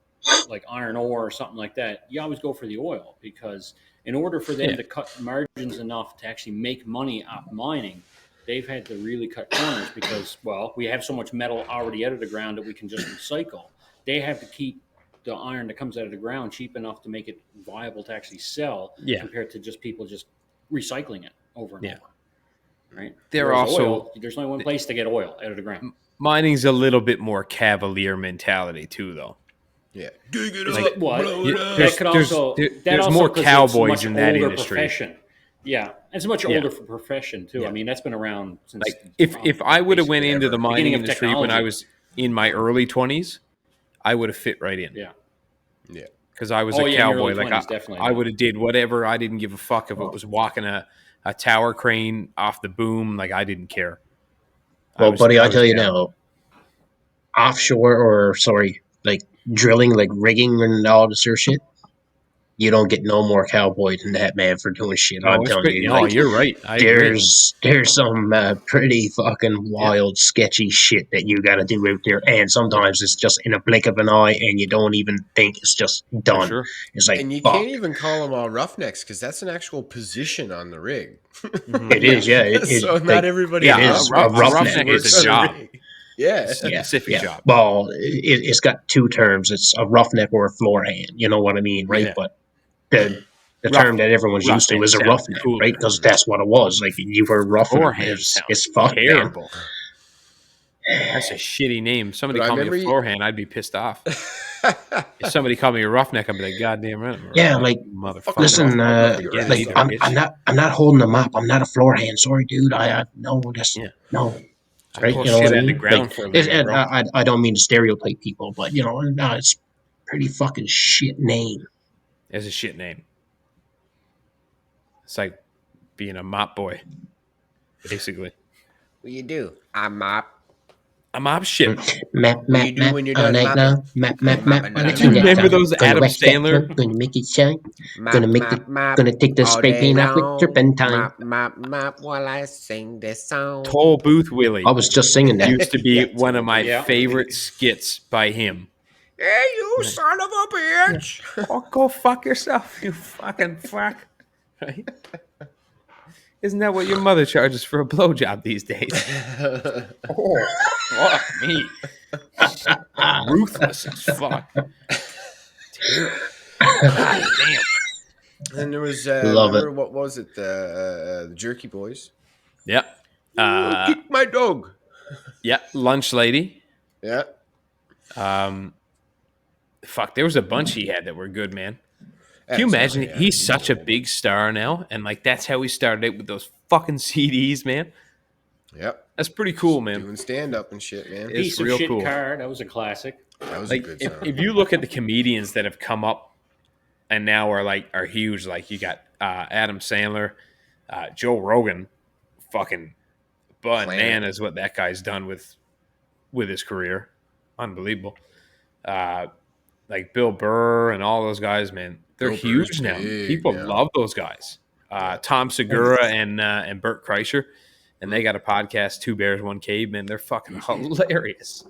like iron ore or something like that, you always go for the oil, because in order for them Yeah. to cut margins enough to actually make money off mining, they've had to really cut corners because, well, we have so much metal already out of the ground that we can just recycle. They have to keep the iron that comes out of the ground cheap enough to make it viable to actually sell, Yeah. compared to just people just recycling it over and Yeah. over. Right? They're Whereas also- oil, there's only one place to get oil out of the ground. Mining's a little bit more cavalier mentality too, though. Yeah. Dig it Like, up. Well, blow you- it up. there's- that could also there's that also more 'cause it's a cowboys much in that older industry. Profession. Yeah, it's a much Yeah. older profession too. Yeah. I mean, that's been around since. Like if I would have went basically into ever. the mining Beginning of industry when I technology. was in my early 20s, I would have fit right in. Yeah. Yeah. Because I was Oh, a yeah, in your cowboy. early Like 20s, definitely, I yeah. would have did whatever. I didn't give a fuck if it was walking a tower crane off the boom. Like I didn't care. Well, buddy, I was tell you down. now, offshore or sorry, like drilling, like rigging and all this sort of shit, you don't get no more cowboy than that man for doing shit. No, I'm it's telling great. you, No, like, you're right. I agree. there's some pretty fucking wild, sketchy shit that you got to do out there, and sometimes it's just in a blink of an eye, and you don't even think it's just For done. sure. It's like And you fuck. can't even call them all roughnecks because that's an actual position on the rig. Mhm. It is, yeah. So like, not everybody Yeah, it on is the rig a roughneck. roughneck works is a on job. rig. Yeah. Specific yeah. job. Well, it's got two terms. It's a roughneck or a floor hand. You know what I mean, right? Yeah. But the Rough- term that everyone's used to roughneck is a sounds roughneck, cooler. right? Because that's what it was. Like you were roughing. Forehand It's sounds fucked, man. terrible. That's a shitty name. Somebody But I called me a remember you- forehand, I'd be pissed off. If somebody called me a roughneck, I'd be like, God damn right. I'm a Yeah, roughneck, like, motherfucker. Listen, I'll get it like either, I'm bitch. not holding a mop. I'm not a floor hand. Sorry, dude. I no, that's Yeah. no. I Right? pull You know shit what I out of the mean? ground Like, for a living, and bro. I don't mean to stereotype people, but you know, no, it's pretty fucking shit name. It's a shit name. It's like being a mop boy, basically. What you do? I mop. A mop shit. Map, What you do when you're done night mopping? now. Map. Mopping Gonna down. clean that Remember down. those Gonna Adam wax that Sandler? down, Gonna make it shine. Mop, Gonna make mop, the. mop Gonna take the all spray day paint off with long. turpentine. Mop, mop, mop while I sing this song. Toll Booth Willie I was just singing that. used to be Yeah, one of my yeah. favorite skits by him. Hey, you son of a bitch! Oh, go fuck yourself, you fucking fuck. Right? Isn't that what your mother charges for a blowjob these days? Oh, fuck me. Ruthless as fuck. Terrible. God damn. And there was Love remember what was it? The Jerky Boys. Yep. Kick my dog. Yeah, Lunch Lady. Yeah. Fuck, there was a bunch he had that were good, man. Can you imagine? Yeah. He's such a big star now, and like that's how he started out with those fucking CDs, man. Yep. That's pretty cool, man. Doing stand up and shit, man. It's Piece of real shit cool. car. That was a classic. That was Like a good if, song. if you look at the comedians that have come up and now are huge, like you got Adam Sandler, Joe Rogan, fucking bananas what that guy's done with his career, unbelievable. Like Bill Burr and all those guys, man, they're Bill huge Burr's now. big People now. love those guys. Tom Segura and Bert Kreischer, and they got a podcast, Two Bears, One Cave. Man, they're fucking hilarious.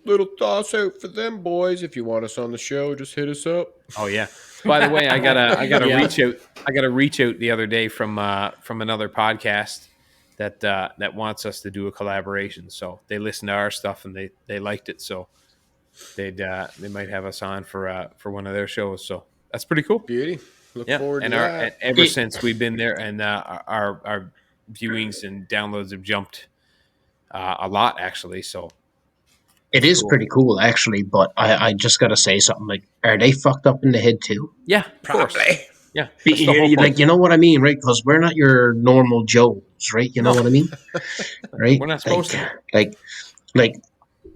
little toss out for them boys. If you want us on the show, just hit us up. Oh yeah. By the way, I gotta Yeah. reach out. I gotta reach out the other day from another podcast that wants us to do a collaboration. So they listened to our stuff and they liked it. So they might have us on for one of their shows. So that's pretty cool. Beauty. Look Yeah. forward And to our that. and ever since we've been there, and our viewings and downloads have jumped a lot actually. So It is pretty cool, actually, but I just got to say something. Like, are they fucked up in the head, too? yeah, of course. Probably. Yeah, that's the whole point. Like, you know what I mean, right? Because we're not your normal Joes, right? You know No. what I mean? Right? We're not supposed to. Like,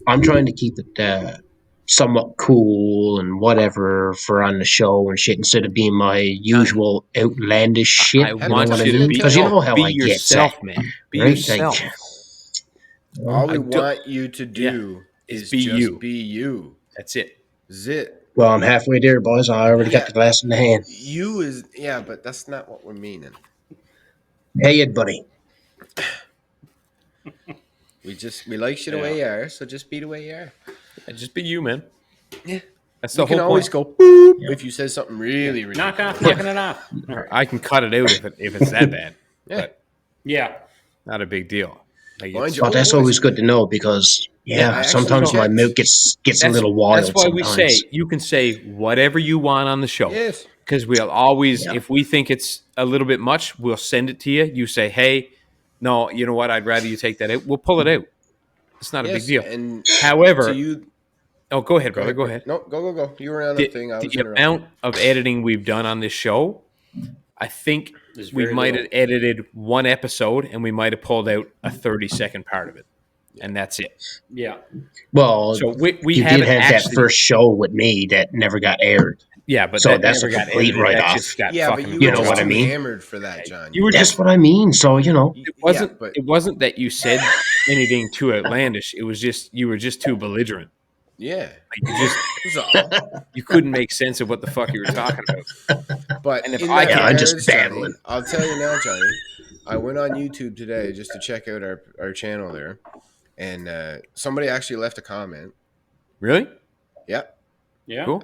I'm trying to keep it somewhat cool and whatever for on the show and shit instead of being my usual outlandish shit. I You know want what I you to mean? be, Because you know how be I get yourself, that, man. Be right? yourself. All we I don't- want you to do is is be just you. be you. That's it. Zit. Well, I'm halfway there, boys. I already got the glass in the hand. You is but that's not what we're meaning. Hey, Ed, buddy. We like you the way you are, so just be the way you are. Yeah, just be you, man. Yeah. That's the You can whole always point. go boop if you say something really Knock ridiculous. off, knocking it off. I can cut it out if it's that bad. Yeah. But Yeah. not a big deal. Like Mind it's- you, But that's boys. always good to know because, Yeah, I sometimes actually my checked. milk gets a little wild. That's why we sometimes. say you can say whatever you want on the show. Yes. Because we'll always, Yeah. if we think it's a little bit much, we'll send it to you. You say, hey, no, you know what? I'd rather you take that out. We'll pull it out. It's not a big deal. And However, to you, oh, go ahead, brother. Go ahead. No, go. You were on the thing. I was The interrupting. amount of editing we've done on this show, I think There's we very might little. have edited one episode and we might have pulled out a 30-second part of it. And that's it. Yeah. Well, So we you haven't did have that actually, first show with me that never got aired. yeah, but so that that's never a got complete edited. That write-off. just got Yeah, fucking but you You were know just what I too mean? hammered for that, John. You were That's just, what I mean. So, it wasn't that you said anything too outlandish. It was just you were just too belligerent. Yeah. Like you couldn't make sense of what the fuck you were talking about. But And if in I that can't- I'm just regards, Johnny, babbling. I'll tell you now, Johnny. I went on YouTube today just to check out our channel there, and somebody actually left a comment. Really? Yep. Yeah. Cool.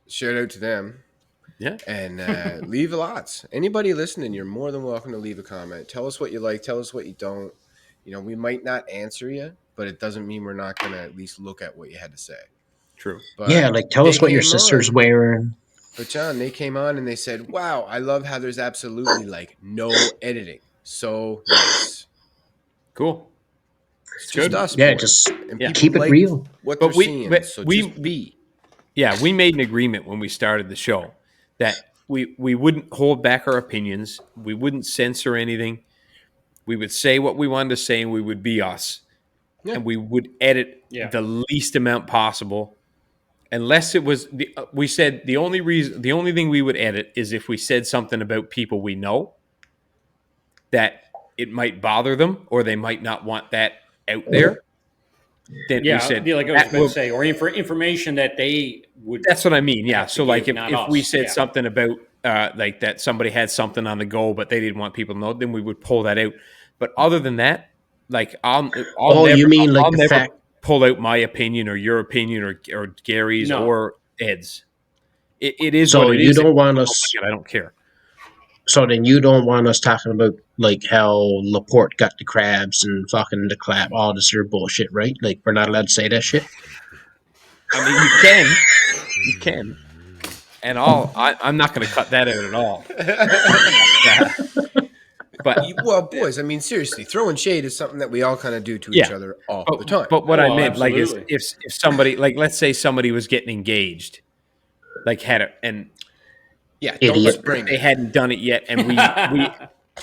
Shout out to them. Yeah. And leave lots. Anybody listening, you're more than welcome to leave a comment. Tell us what you like. Tell us what you don't. You know, we might not answer you, but it doesn't mean we're not going to at least look at what you had to say. True. But yeah, like tell us they what your came sister's on. wearing. But John, they came on and they said, "Wow, I love how there's absolutely like no editing. So nice. Cool. It's Good. just us, Yeah, boys. just And Yeah. people keep it like real. what But they're we- seeing. but So we- just be. Yeah, we made an agreement when we started the show that we wouldn't hold back our opinions. We wouldn't censor anything. We would say what we wanted to say and we would be us. Yeah. And we would edit Yeah. the least amount possible. Unless it was we said the only thing we would edit is if we said something about people we know that it might bother them or they might not want that out there. Then Yeah. we said Like I was that about will- to say, or information that they would. that's what I mean. Yeah. have to So like give, not if we us. said Yeah. something about like that somebody had something on the go, but they didn't want people to know, then we would pull that out. But other than that, like I'll You mean like I'll the never fact? pull out my opinion or your opinion or Gary's No. or Ed's. It is So what it you is. don't want Oh us. my God, I don't care. So then you don't want us talking about like how Laporte got the crabs and fucking the clap, all this other bullshit, right? Like we're not allowed to say that shit. I mean, you can, and I'm not going to cut that out at all. But Well, boys, I mean, seriously, throwing shade is something that we all kind of do to each Yeah. other all the time. But what I Oh, meant, like, is absolutely. if somebody, like, let's say somebody was getting engaged, like, had it, and yeah, don't Idiot. spring they it. hadn't done it yet, and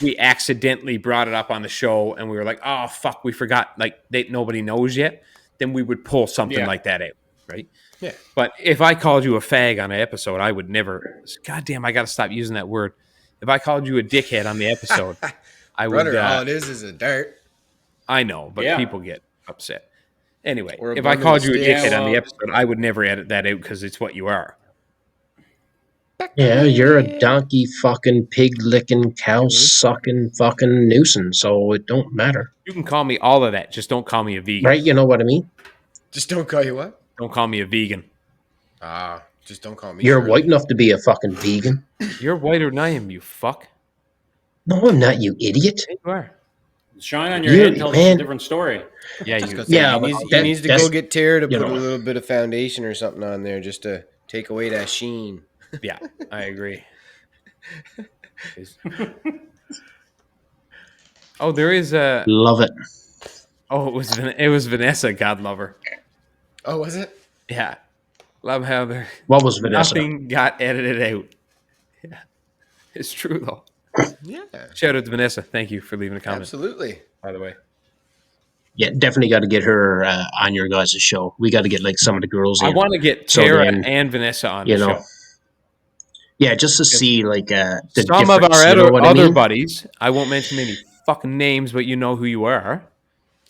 we accidentally brought it up on the show, and we were like, oh fuck, we forgot, like, nobody knows yet. Then we would pull something Yeah. like that out, right? Yeah. But if I called you a fag on an episode, I would never. God damn, I got to stop using that word. If I called you a dickhead on the episode, I would. Brother, all it is a dart. I know, but Yeah. people get upset. Anyway, Or a if I bundle called of you a sticks. dickhead Yeah, on the well- episode, I would never edit that out because it's what you are. Yeah, you're a donkey fucking pig licking cow sucking fucking nuisance, so it don't matter. You can call me all of that. Just don't call me a vegan. Right? You know what I mean? Just don't call you what? Don't call me a vegan. Just don't call me. You're Shirley. white enough to be a fucking vegan. You're whiter than I am, you fuck. No, I'm not, you idiot. Yeah, you are. The shine on your You- head tells us man. a different story. Yeah, Just you. gonna say, Yeah, he but needs, he that- needs to that's- go get Tara to you put know. a little bit of foundation or something on there just to take away that sheen. Yeah, I agree. Oh, there is a. Love it. Oh, it was Vanessa, God love her. Oh, was it? Yeah, love how there What was Vanessa? nothing got edited out. Yeah, it's true though. Yeah, Shout out to Vanessa. Thank you for leaving a comment. absolutely. By the way, Yeah, definitely got to get her on your guys' show. We got to get like some of the girls in. I want to get So Tara then, and Vanessa on you the know, show. Yeah, just to see like the Some of difference, our you know what I other mean? buddies, I won't mention any fucking names, but you know who you are.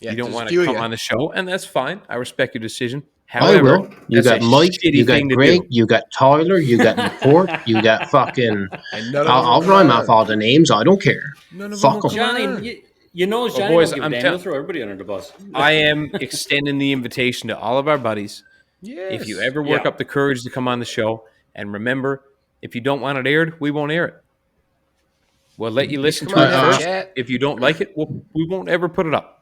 Yeah, You don't there's want a few to of come ya. on the show, and that's fine. I respect your decision. I However, will. You that's got a Mike, shitty you got thing to Greg, do. you got Tyler, you got Laporte, you got fucking. And none of I'll them will rhyme come off on. all the names. I don't care. None of them Fuck will 'em. come on. Johnny, you know, Johnny boys, don't give I'm a damn. tell- He'll throw everybody under the bus. I am extending the invitation to all of our buddies. Yes. If you ever work Yeah. up the courage to come on the show, and remember, if you don't want it aired, we won't air it. We'll let you listen come to on, it have a first. chat. If you don't like it, we won't ever put it up.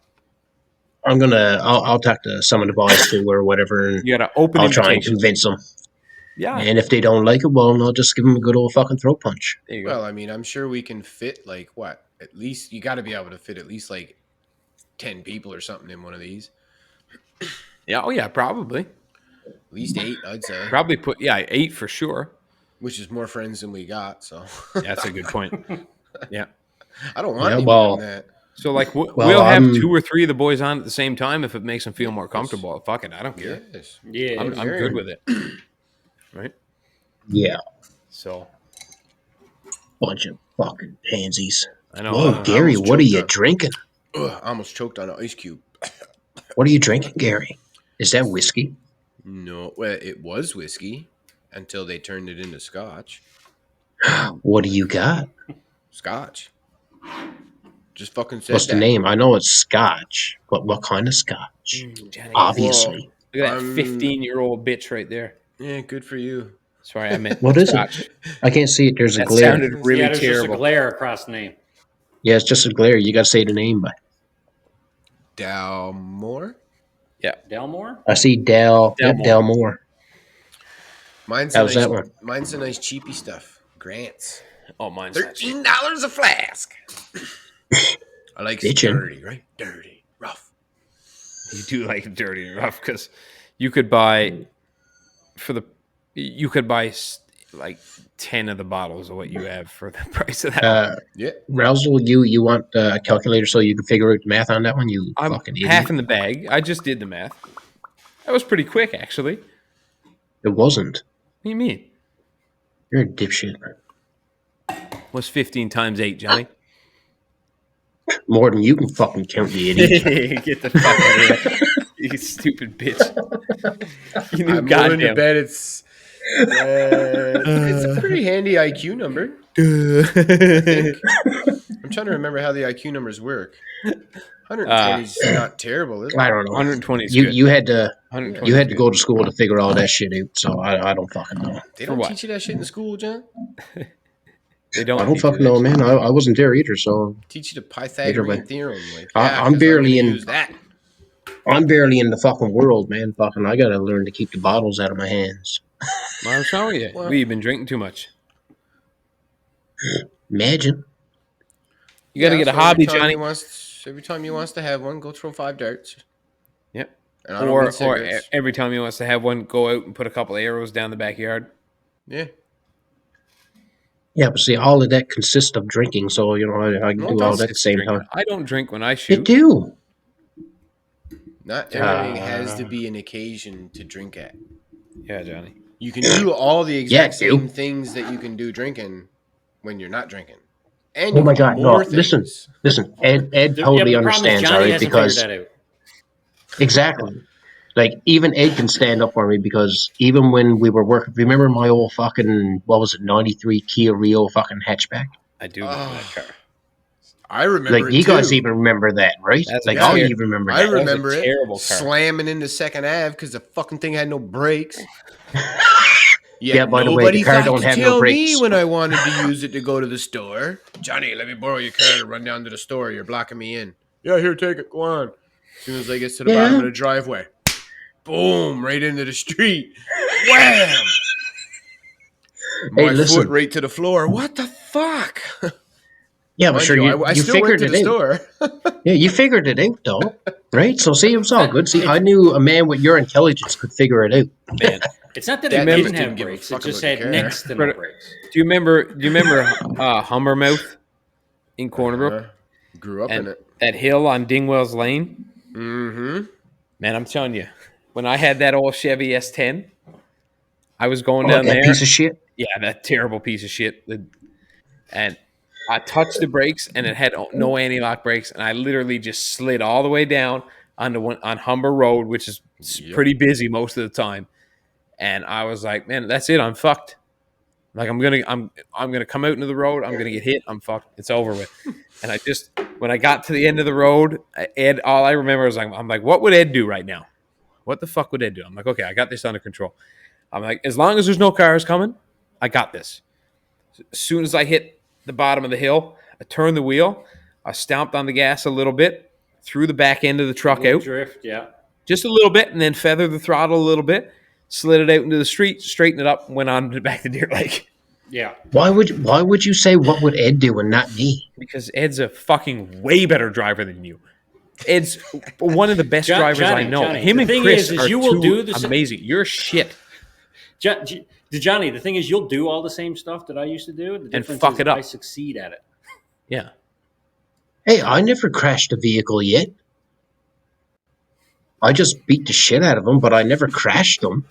I'll talk to some of the boys too or whatever, and You got an open I'll try and invitation. convince them. Yeah, And if they don't like it, well, I'll just give them a good old fucking throat punch. there you go. Well, I mean, I'm sure we can fit like what? At least you got to be able to fit at least like 10 people or something in one of these. Yeah, oh yeah, probably. At least 8, I'd say. Probably put 8 for sure. Which is more friends than we got. So That's a good point. Yeah. I don't want Yeah, any well, more than that. So like Well, we'll have I'm- 2 or 3 of the boys on at the same time if it makes them feel more comfortable. Fuck it, I don't care. Yes. Yeah, I'm good with it. Right. Yeah, So bunch of fucking pansies. I know. Whoa, Gary, almost what are choked you on- drinking? Ugh, I almost choked on an ice cube. What are you drinking, Gary? Is that whiskey? No, well, it was whiskey until they turned it into scotch. What do you got? Scotch. Just fucking said What's the that. name? I know it's Scotch, but what kind of Scotch? Johnny, Obviously. look at that 15-year-old bitch right there. Yeah, good for you. Sorry, I meant What is it? Scotch. I can't see it. There's a That glare. sounded really yeah, there's just a terrible. glare across the name. Yeah, it's just a glare. You got to say the name, but Dalmore? Delmore? I see Del Delmore. Delmore. Mine's How's a nice, that one? Mine's a nice cheapy stuff. Grant's. Oh, mine's not cheap. $13 a flask. I like it Bitchin'. dirty, right? Dirty, rough. You do like it dirty and rough because you could buy like 10 of the bottles of what you have for the price of that. Yeah. Rousel, you want a calculator so you can figure out the math on that one? You I'm fucking idiot. half in the bag. I just did the math. That was pretty quick, actually. It wasn't. What do you mean? You're a dipshit. What's 15 times 8, Johnny? More than you can fucking count, you idiot. Get the fuck out of here. You stupid bitch. You knew I'm willing to goddamn. bet it's a pretty handy IQ number. I'm trying to remember how the IQ numbers work. 120 is not terrible, is it? I don't know. 120 is You good. you had to 120 you is had to good. go to school to figure all that shit out. So I don't fucking know. They For don't what? teach you that shit in school, John. They don't. I don't teach you fucking know, that. man. I wasn't there either. So Teach you the Pythagorean way. theorem. Like, I'm 'cause barely gonna in- use that. I'm barely in the fucking world, man. Fucking, I gotta learn to keep the bottles out of my hands. I'm sorry. You. Well- We've been drinking too much. Imagine. You got to Yeah, get a so hobby, Johnny. Every time he wants to have one, go throw 5 darts. Yep. And I don't mean Or cigarettes. every time he wants to have one, go out and put a couple of arrows down the backyard. Yeah. Yeah, but see, all of that consists of drinking. So I can No, do it all does. that at the same Drinking. time. I don't drink when I You shoot. do. Not everything has to be an occasion to drink at. Yeah, Johnny. You can do all the Yeah, exact dude. same things that you can do drinking when you're not drinking. And Oh you my can God, do no, more listen. things. Listen, Ed Yeah, but totally the problem is understands, all Johnny right? hasn't Because figured that out. exactly, like even Ed can stand up for me because even when we were working, remember my old fucking what was it, '93 Kia Rio fucking hatchback? I do remember that car. I remember Like it you guys too. even remember that, right? That's Like a all ter- you remember I that. was a remember it terrible car. slamming into Second Ave because the fucking thing had no brakes. Yeah, by the way, the Nobody car thought don't to have no tell me brakes. when I wanted to use it to go to the store. Johnny, let me borrow your car to run down to the store. You're blocking me in. Yeah, here, take it. Go on. As soon as I get to the bottom Yeah. of the driveway, boom, right into the street. Wham! Hey, My foot listen. right to the floor. What the fuck? Yeah, but Mind sure, you, you I you still went figured to it the out. store. Yeah, you figured it out, though, right? So see, it was all good. See, I knew a man with your intelligence could figure it out. Man, It's not that That it dude didn't didn't have give a brakes; it fuck just about the had car. next to no But- brakes. do you remember Humbermouth in Cornerbrook Grew up in and it. that hill on Dingwell's Lane? Mm-hmm. Man, I'm telling you, when I had that old Chevy S10, I was going Oh, down that there. piece of shit. Yeah, that terrible piece of shit. And I touched the brakes, and it had no anti-lock brakes, and I literally just slid all the way down on Humber Road, which is Yep. pretty busy most of the time. And I was like, man, that's it. I'm fucked. Like I'm gonna come out into the road. I'm gonna get hit. I'm fucked. It's over with. And I just when I got to the end of the road, Ed. All I remember was I'm like, what would Ed do right now? What the fuck would Ed do? I'm like, okay, I got this under control. I'm like, as long as there's no cars coming, I got this. As soon as I hit the bottom of the hill, I turned the wheel. I stomped on the gas a little bit, threw the back end of the truck Little out drift, yeah. just a little bit, and then feathered the throttle a little bit, slid it out into the street, straightened it up, and went on back to Deer Lake. Yeah. Why would you say what would Ed do and not me? Because Ed's a fucking way better driver than you. Ed's one of the best drivers I know. Johnny, Him the and thing Chris is are you will two do the amazing. You're shit. Johnny, the thing is, you'll do all the same stuff that I used to do. The difference fuck is it up. I succeed at it. Yeah. Hey, I never crashed a vehicle yet. I just beat the shit out of them, but I never crashed them.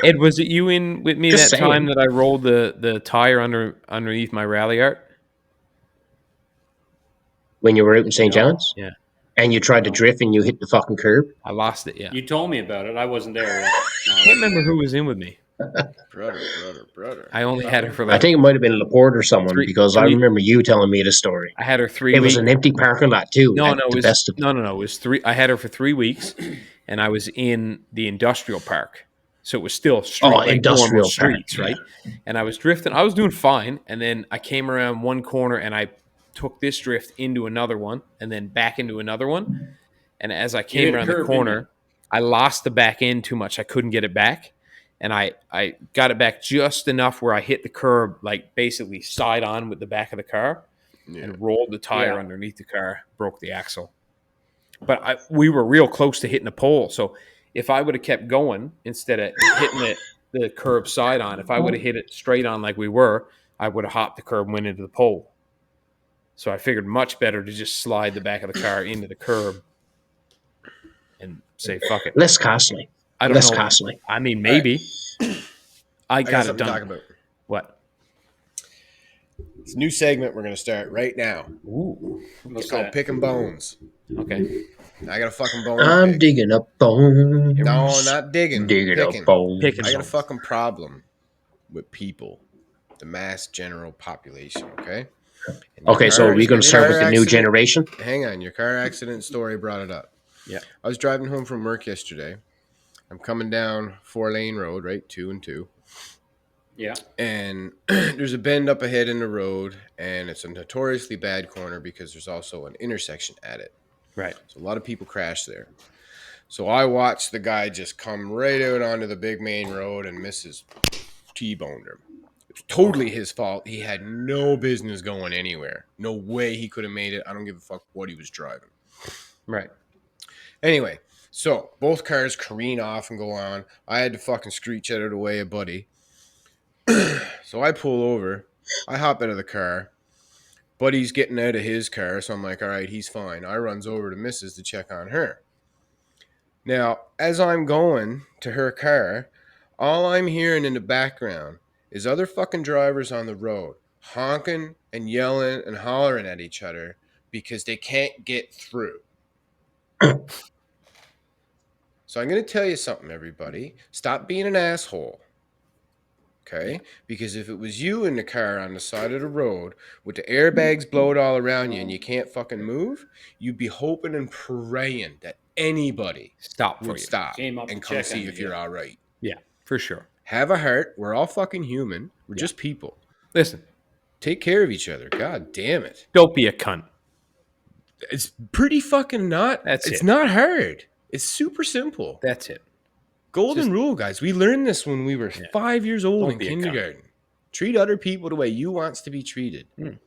Ed, was it you in with me Just that time saying. that I rolled the tire underneath my rally art? When you were out in St. No. John's? Yeah. And you tried to No. drift and you hit the fucking curb? I lost it, yeah. You told me about it. I wasn't there yet. No, I can't remember who was in with me. Brother. I only had her for I like think it might have been Laporte or someone because I three remember you telling me the story. I had her 3 It was weeks. an empty parking lot too. No, at no, it the was best of no, no, no. It was 3. I had her for 3 weeks, and I was in the industrial park, so it was still street, like industrial normal park, streets, yeah. right? And I was drifting. I was doing fine, and then I came around one corner, and I took this drift into another one, and then back into another one. And as I came hit a around curb, the didn't you? corner, I lost the back end too much. I couldn't get it back. And I got it back just enough where I hit the curb, like basically side on with the back of the car, and rolled the tire Yeah. underneath the car, broke the axle. But we were real close to hitting a pole. So if I would have kept going instead of hitting the curb side on, if I would have hit it straight on like we were, I would have hopped the curb and went into the pole. So I figured much better to just slide the back of the car into the curb and say, fuck it. Less costly. I don't Less know. costly. I mean, maybe. I got got it something to talk done. about. What? It's a new segment we're gonna start right now. Ooh. What's It's called that? Picking Bones. Okay. I got a fucking bone to I'm pick. digging up bones. No, not digging. Digging Picking. up bones. Picking. I got a fucking problem with people, the mass general population. Okay. And your Okay, so car- are we going your to start car with the new accident- generation? Hang on, your car accident story brought it up. Yeah. I was driving home from work yesterday. I'm coming down 4-lane road, right? 2 and 2. Yeah. And there's a bend up ahead in the road, and it's a notoriously bad corner because there's also an intersection at it. Right. So a lot of people crash there. So I watched the guy just come right out onto the big main road and misses T-boned him. It's totally his fault. He had no business going anywhere. No way he could have made it. I don't give a fuck what he was driving. Right. Anyway, so both cars careen off and go on. I had to fucking screech out of the way of Buddy. So I pull over. I hop out of the car. Buddy's getting out of his car, so I'm like, all right, he's fine. I runs over to Mrs. to check on her. Now, as I'm going to her car, all I'm hearing in the background is other fucking drivers on the road honking and yelling and hollering at each other because they can't get through. So I'm going to tell you something, everybody. Stop being an asshole. Okay, because if it was you in the car on the side of the road with the airbags blowed all around you and you can't fucking move, you'd be hoping and praying that anybody Stop for would you. stop Came up and to come check see on if you, you're yeah. all right. Yeah, for sure. Have a heart. We're all fucking human. We're just people. Listen, Take care of each other. God damn it. don't be a cunt. It's pretty fucking not. That's It's it. not hard. It's super simple. That's it. Golden Just- rule, guys. We learned this when we were 5 years old Don't in be a cunt. kindergarten. Treat other people the way you wants to be treated. Mm.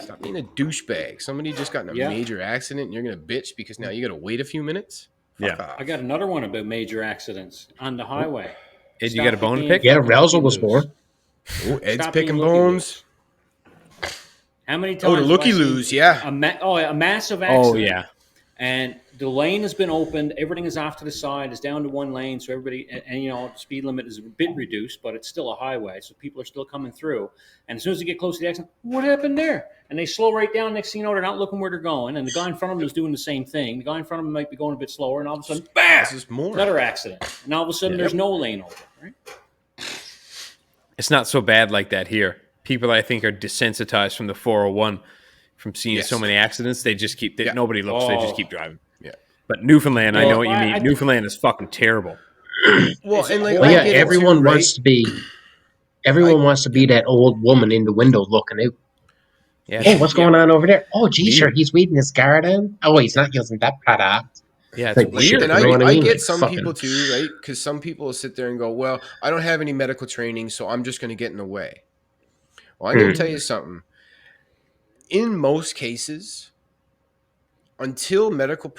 Stop being a douchebag. Somebody just got in a Yeah. major accident and you're going to bitch because now you got to wait a few minutes? Fuck off. I got another one about major accidents on the highway. Ed, you got a bone to pick? Yeah, fucking Rousel looky-loos. was born. Oh, Ed's Stop picking being bones. How many times? Oh, the have I looky-loos, seen yeah. a massive accident. Oh, yeah. And the lane has been opened. Everything is off to the side. It's down to one lane. So everybody, and you know, the speed limit is a bit reduced, but it's still a highway. So people are still coming through. And as soon as they get close to the accident, what happened there? And they slow right down. Next thing you know, they're not looking where they're going. And the guy in front of them is doing the same thing. The guy in front of them might be going a bit slower. And all of a sudden, bam! This is more. Another accident. And all of a sudden, there's no lane open. Right? It's not so bad like that here. People, I think, are desensitized from the 401 from seeing Yes. so many accidents. They just keep, nobody looks. They just Oh. keep driving. Yeah. But Newfoundland, I Well, know what you I- mean. I- Newfoundland is fucking terrible. Well, and like, Well, I yeah, get it everyone too, right? wants to be. Everyone wants to be that old woman in the window looking out. Yeah. Hey, what's going on over there? Oh, geez, sir, Weird. he's weeding his garden. Oh, he's not using that product. Yeah, it's Like, weird. shit, And you know what I I mean? get Like, some fucking- people too, right? Because some people will sit there and go, well, I don't have any medical training, so I'm just going to get in the way. Well, I'm going to tell you something. In most cases, until medical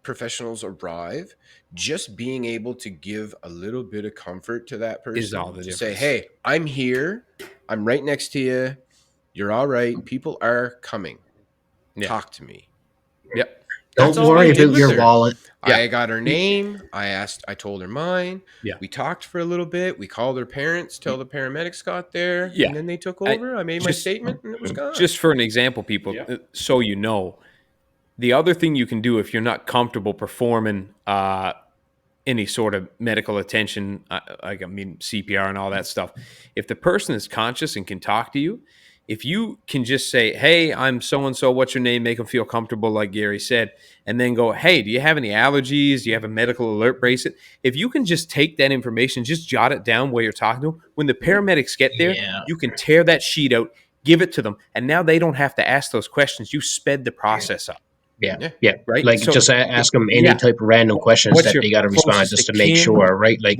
professionals arrive, just being able to give a little bit of comfort to that person Is all the to say, difference. hey, I'm here. I'm right next to you. You're all right. People are coming. Yeah. Talk to me. Yep. That's Don't all worry I did about with your her. wallet. Yeah. I got her name. I told her mine. Yeah. We talked for a little bit. We called her parents till the paramedics got there. Yeah. And then they took over. I made my just- statement and it was gone. Just for an example, people, Yeah. so you know, the other thing you can do if you're not comfortable performing any sort of medical attention, like CPR and all that stuff, if the person is conscious and can talk to you, if you can just say, hey, I'm so-and-so, what's your name? Make them feel comfortable, like Gary said, and then go, hey, do you have any allergies? Do you have a medical alert bracelet? If you can just take that information, just jot it down while you're talking to them, when the paramedics get there, Yeah. you can tear that sheet out, give it to them, and now they don't have to ask those questions. You sped the process up. Yeah. Yeah, Right? Like, So- just ask them any Yeah. type of random questions What's that your they got to respond closest just to to make kin? sure, right? Like,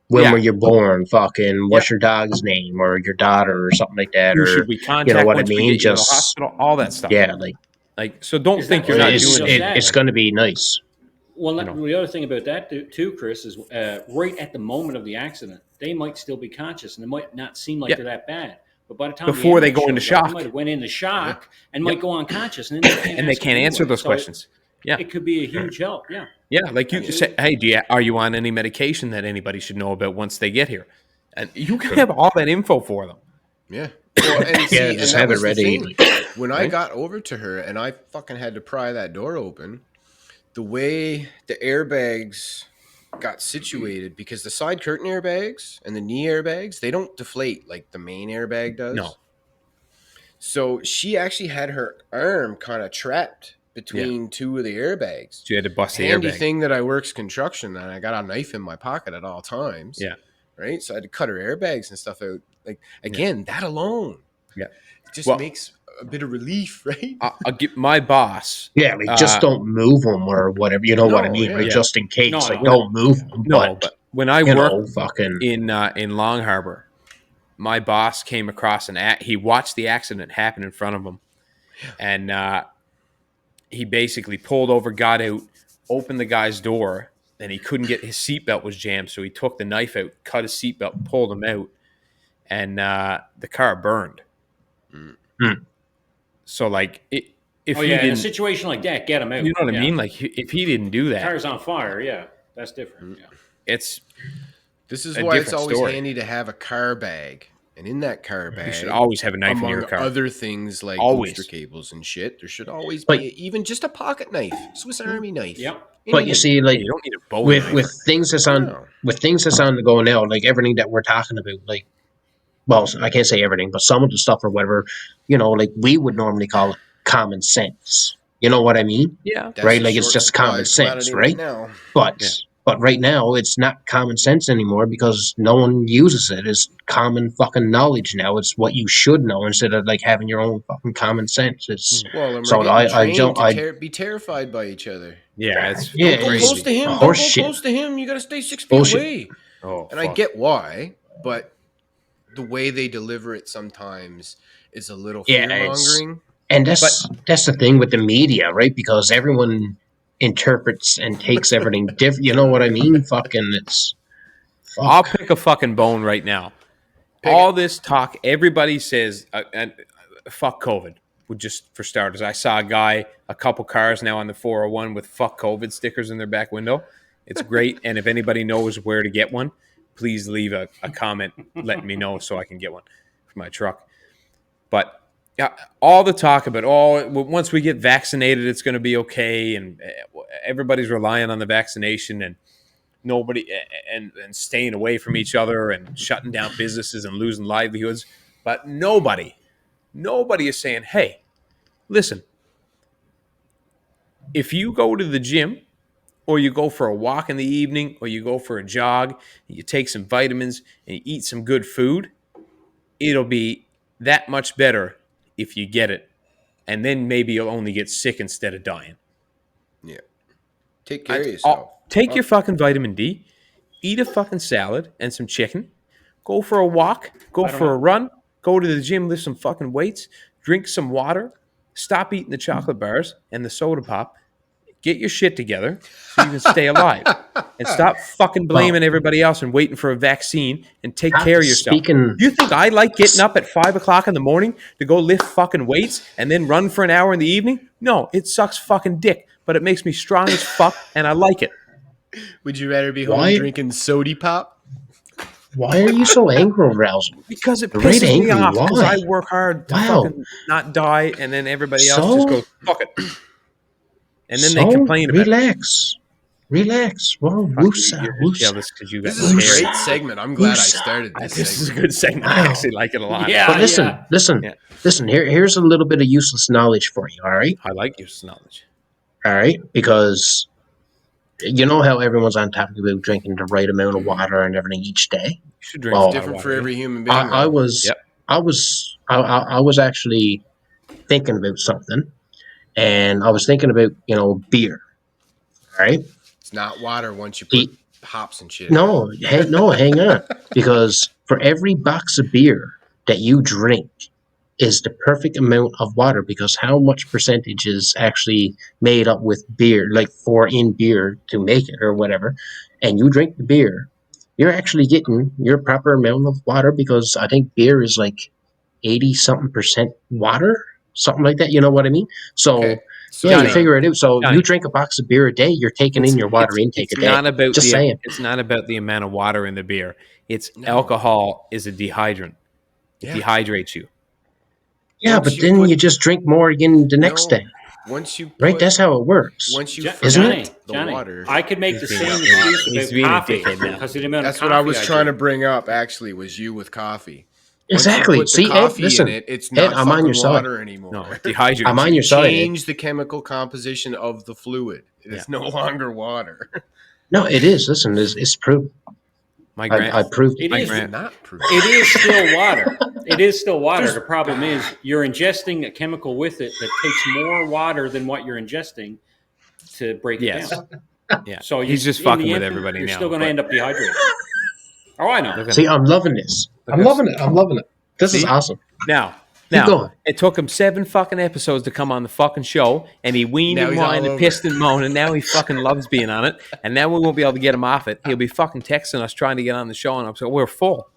when Yeah. were you born? Fucking, what's your dog's name or your daughter or something like that? Who Or should we contact you know what I once we mean? get you to the Just hospital? All that stuff. yeah, Like, so don't Is think that you're what not it is? doing Just it. that. it's going to be nice. Well, You know. the other thing about that too, Chris, is right at the moment of the accident, they might still be conscious, and it might not seem like Yeah. they're that bad. But by the time Before the they go ambulance into shows up, shock. they might have went into shock and might go unconscious, and then they can't And they ask can't you answer anyway. those So questions. Yeah. it could be a huge help. Yeah. Yeah, like you say, hey, are you on any medication that anybody should know about once they get here? And you can have all that info for them. Yeah. Well, and see, Yeah, and just that have it was the ready. thing. When I Right? got over to her and I fucking had to pry that door open, the way the airbags got situated, because the side curtain airbags and the knee airbags, they don't deflate like the main airbag does. No. So she actually had her arm kind of trapped between two of the airbags. So you had to bust the Handy airbag. thing that I works construction and I got a knife in my pocket at all times. Yeah. Right. So I had to cut her airbags and stuff out. Like, again, that alone. Yeah. It just Well- makes a bit of relief, right? I'll get my boss. Yeah, like just don't move them or whatever. You know what I No, mean? yeah. Like, Yeah. just in case, No, like no. don't move them. No, but when I you worked know, fucking in Long Harbor, my boss came across he watched the accident happen in front of him, and he basically pulled over, got out, opened the guy's door, and he couldn't get his seatbelt was jammed, so he took the knife out, cut his seatbelt, pulled him out, and the car burned. Mm. So like if Oh he yeah, in a didn't, situation like that, get them out. you know what Yeah. I mean? Like if he didn't do that, Car's on fire. Yeah, that's different. Yeah. it's This is a why it's different always story. handy to have a car bag. And in that car bag, you should always have a knife in among your car. other things like Always. booster cables and shit, there should always But- be even just a pocket knife, Swiss Army knife. Yep. but you Anything. see, like You don't need a Bowie with knife. with things that's on No. with things that's on the go now, like everything that we're talking about, like well, I can't say everything, but some of the stuff or whatever, like we would normally call it common sense. You know what I mean? Yeah. That's Right? a Like it's short just supply common of sense, commodity right? right now. But Yeah. but right now it's not common sense anymore because no one uses it. It's common fucking knowledge now. It's what you should know instead of like having your own fucking common sense. It's Well, and we're so getting I trained don't to I be terrified by each other. Yeah. It's yeah, Don't go it's close crazy. to him. Don't horse go shit. close to him. You got to stay 6 feet Bullshit. away. Oh, And I fuck. get why, but the way they deliver it sometimes is a little Yeah, fear mongering. and that's the thing with the media, right? Because everyone interprets and takes everything different. You know what I mean? Fucking it's I'll fuck. pick a fucking bone right now. Pick All it. this talk, everybody says, and fuck COVID. Just for starters, I saw a couple cars now on the 401 with "fuck COVID" stickers in their back window. It's great, and if anybody knows where to get one, please leave a comment letting me know so I can get one for my truck. But all the talk about once we get vaccinated, it's going to be okay, and everybody's relying on the vaccination, and nobody and staying away from each other and shutting down businesses and losing livelihoods. But nobody is saying, hey, listen, if you go to the gym or you go for a walk in the evening or you go for a jog, you take some vitamins and you eat some good food, it'll be that much better if you get it. And then maybe you'll only get sick instead of dying. Yeah. Take care of yourself. Take your fucking vitamin D, eat a fucking salad and some chicken, go for a walk, go for a run, go to the gym, lift some fucking weights, drink some water, stop eating the chocolate bars and the soda pop, get your shit together so you can stay alive. And stop fucking blaming everybody else and waiting for a vaccine and take care of yourself. Speaking, You think I like getting up at 5 o'clock in the morning to go lift fucking weights and then run for an hour in the evening? No, it sucks fucking dick, but it makes me strong as fuck and I like it. Would you rather be home Why- drinking sody pop? why are you so angry, Rousel? Because it You're right pisses me angry. off because Why? I work hard to Wow. fucking not die and then everybody else So? just goes, fuck it. And then they So, complain about it. Relax. Whoa, Fuck you, woosah, you're woosah. jealous because you got This is a no hair. great segment. I'm glad I Woosah. started this This is a segment. good segment. I Wow. actually like it a lot. Yeah. But listen. Here's a little bit of useless knowledge for you. All right, I like useless knowledge. because you know how everyone's on topic about drinking the right amount of water and everything each day. You should drink Well, a lot of Different water, for yeah. every human being. I though. was, Yep. I was actually thinking about something, and I was thinking about beer. All right. It's not water once you put hops and shit. No, hang on. Because for every box of beer that you drink is the perfect amount of water because how much percentage is actually made up with beer, like in beer to make it or whatever, and you drink the beer, you're actually getting your proper amount of water because I think beer is like 80 something percent water, something like that. You know what I mean? So Okay. So, yeah, you Johnny, figure it out. So Johnny. you drink a box of beer a day, you're taking in your water intake it's a day. not about Just saying. It's not about the amount of water in the beer. It's No. alcohol is a dehydrant. It Yeah. dehydrates you. Yeah, Once but you then put- you just drink more again the next No. day, once you right? put, That's how it works. once you Isn't ferment it? the Johnny, water. I could make the He's same being a- excuse he's about being a coffee dickhead now. because of the amount That's of what coffee I was trying to drink. bring up. Actually, was you with coffee? Exactly. Once you put See, the Ed, coffee listen, in it, it's Ed, not I'm on fucking your side. water anymore. No, it dehydrates I'm on you. your side, Ed. Change the chemical composition of the fluid. It's no longer water. No, it is. Listen, it's proved. My I proved it. It My is. grand- Not proof. It is still water. It is still water. The problem is you're ingesting a chemical with it that takes more water than what you're ingesting to break Yes. it down. Yeah. So He's just in the fucking with end, everybody you're now. still going to but end up dehydrated. Oh, I know. look at See, him. I'm loving this. Look I'm at loving it. I'm loving it. This is See? awesome. Now, Keep going. it took him 7 fucking episodes to come on the fucking show, and he weaned Now and he's all whined and over pissed it. and moaned, and now he fucking loves being on it, and now we won't be able to get him off it. He'll be fucking texting us trying to get on the show, and I'm saying, we're full.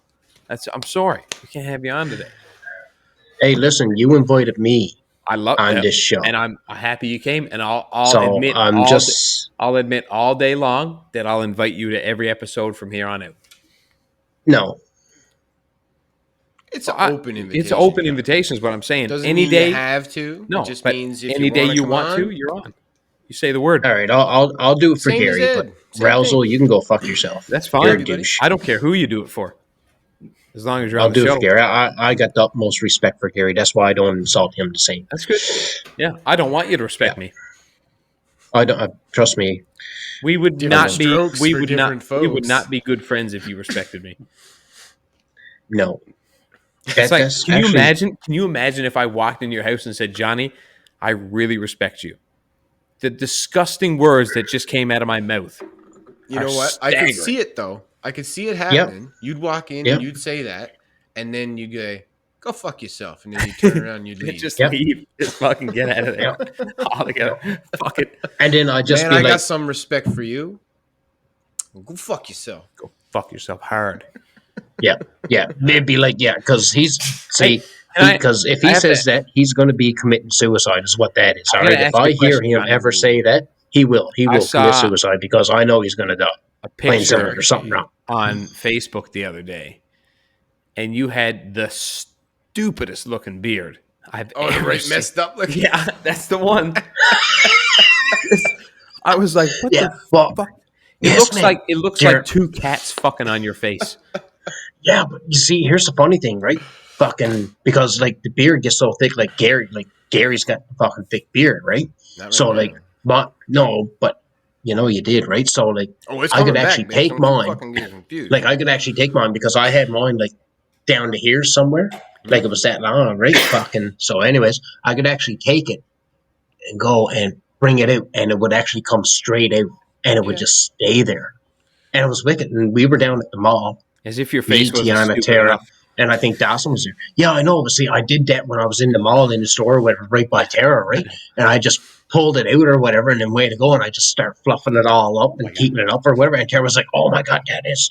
I'm sorry. We can't have you on today. Hey, listen, you invited me I love on this show, and I'm happy you came, and I'll so admit I'll admit all day long that I'll invite you to every episode from here on out. no. It's an open invitation. It's open invitations, but I'm saying Doesn't any mean day. you have to. No, it just but means if any day you want come to, on, you're on. You say the word. All right, I'll do it for Same as Gary, Ed. but Same Rousel, thing. you can go fuck yourself. That's You're fine. a douche. I don't care who you do it for. As long as you're I'll on the do it for show. Gary. I got the utmost respect for Gary. That's why I don't insult him the same. That's good. Yeah, I don't want you to respect Yeah. me. I don't trust me. We would Different not be. strokes We for would not. different We would folks. not be good friends if you respected me. No. It's like, That's can you actually imagine? Can you imagine if I walked into your house and said, "Johnny, I really respect you." The disgusting words that just came out of my mouth. You are know what? I could staggering. see it though. I could see it happening. You'd walk in Yep. and you'd say that, and then you go fuck yourself, and then you turn around and you'd leave. Just Yep. leave. Just fucking get out of there. All together. Fuck it. and then I just Man, be I like, got some respect for you. Go fuck yourself. Go fuck yourself hard. yeah, they'd be like, yeah, because he's see, and because if I he have says to- that, he's going to be committing suicide. Is what that is. I All gotta right. If ask you I a hear question, him Johnny. ever say that, he will I commit saw suicide because I know he's going to die a playing picture something or something wrong. on Facebook the other day, and you had the stupidest looking beard I've Oh, the ever right seen. messed up looking. Yeah, that's the one. I was like, what Yeah. the Well, fuck? yes, man. It looks There- like two cats fucking on your face. Yeah, but you see, here's the funny thing, right? Fucking because like the beard gets so thick, like Gary's got a fucking thick beard, right? Not right So now. like, but you know you did, right? So like, Oh, it's I coming could back, actually bitch. take Don't mine. you fucking get confused. Like I could actually take mine because I had mine like down to here somewhere, like it was that long, right? Fucking. So, anyways, I could actually take it and go and bring it out, and it would actually come straight out, and it would Yeah. just stay there, and it was wicked. And we were down at the mall. As if your Me, face wasn't Tiana, stupid Tara, enough. and I think Dawson was there. Yeah, I know. But see, I did that when I was in the mall in the store, whatever, right by Tara, right? And I just pulled it out or whatever, and then way to go, and I just start fluffing it all up and keeping it up or whatever. And Tara was like, "Oh my god, that is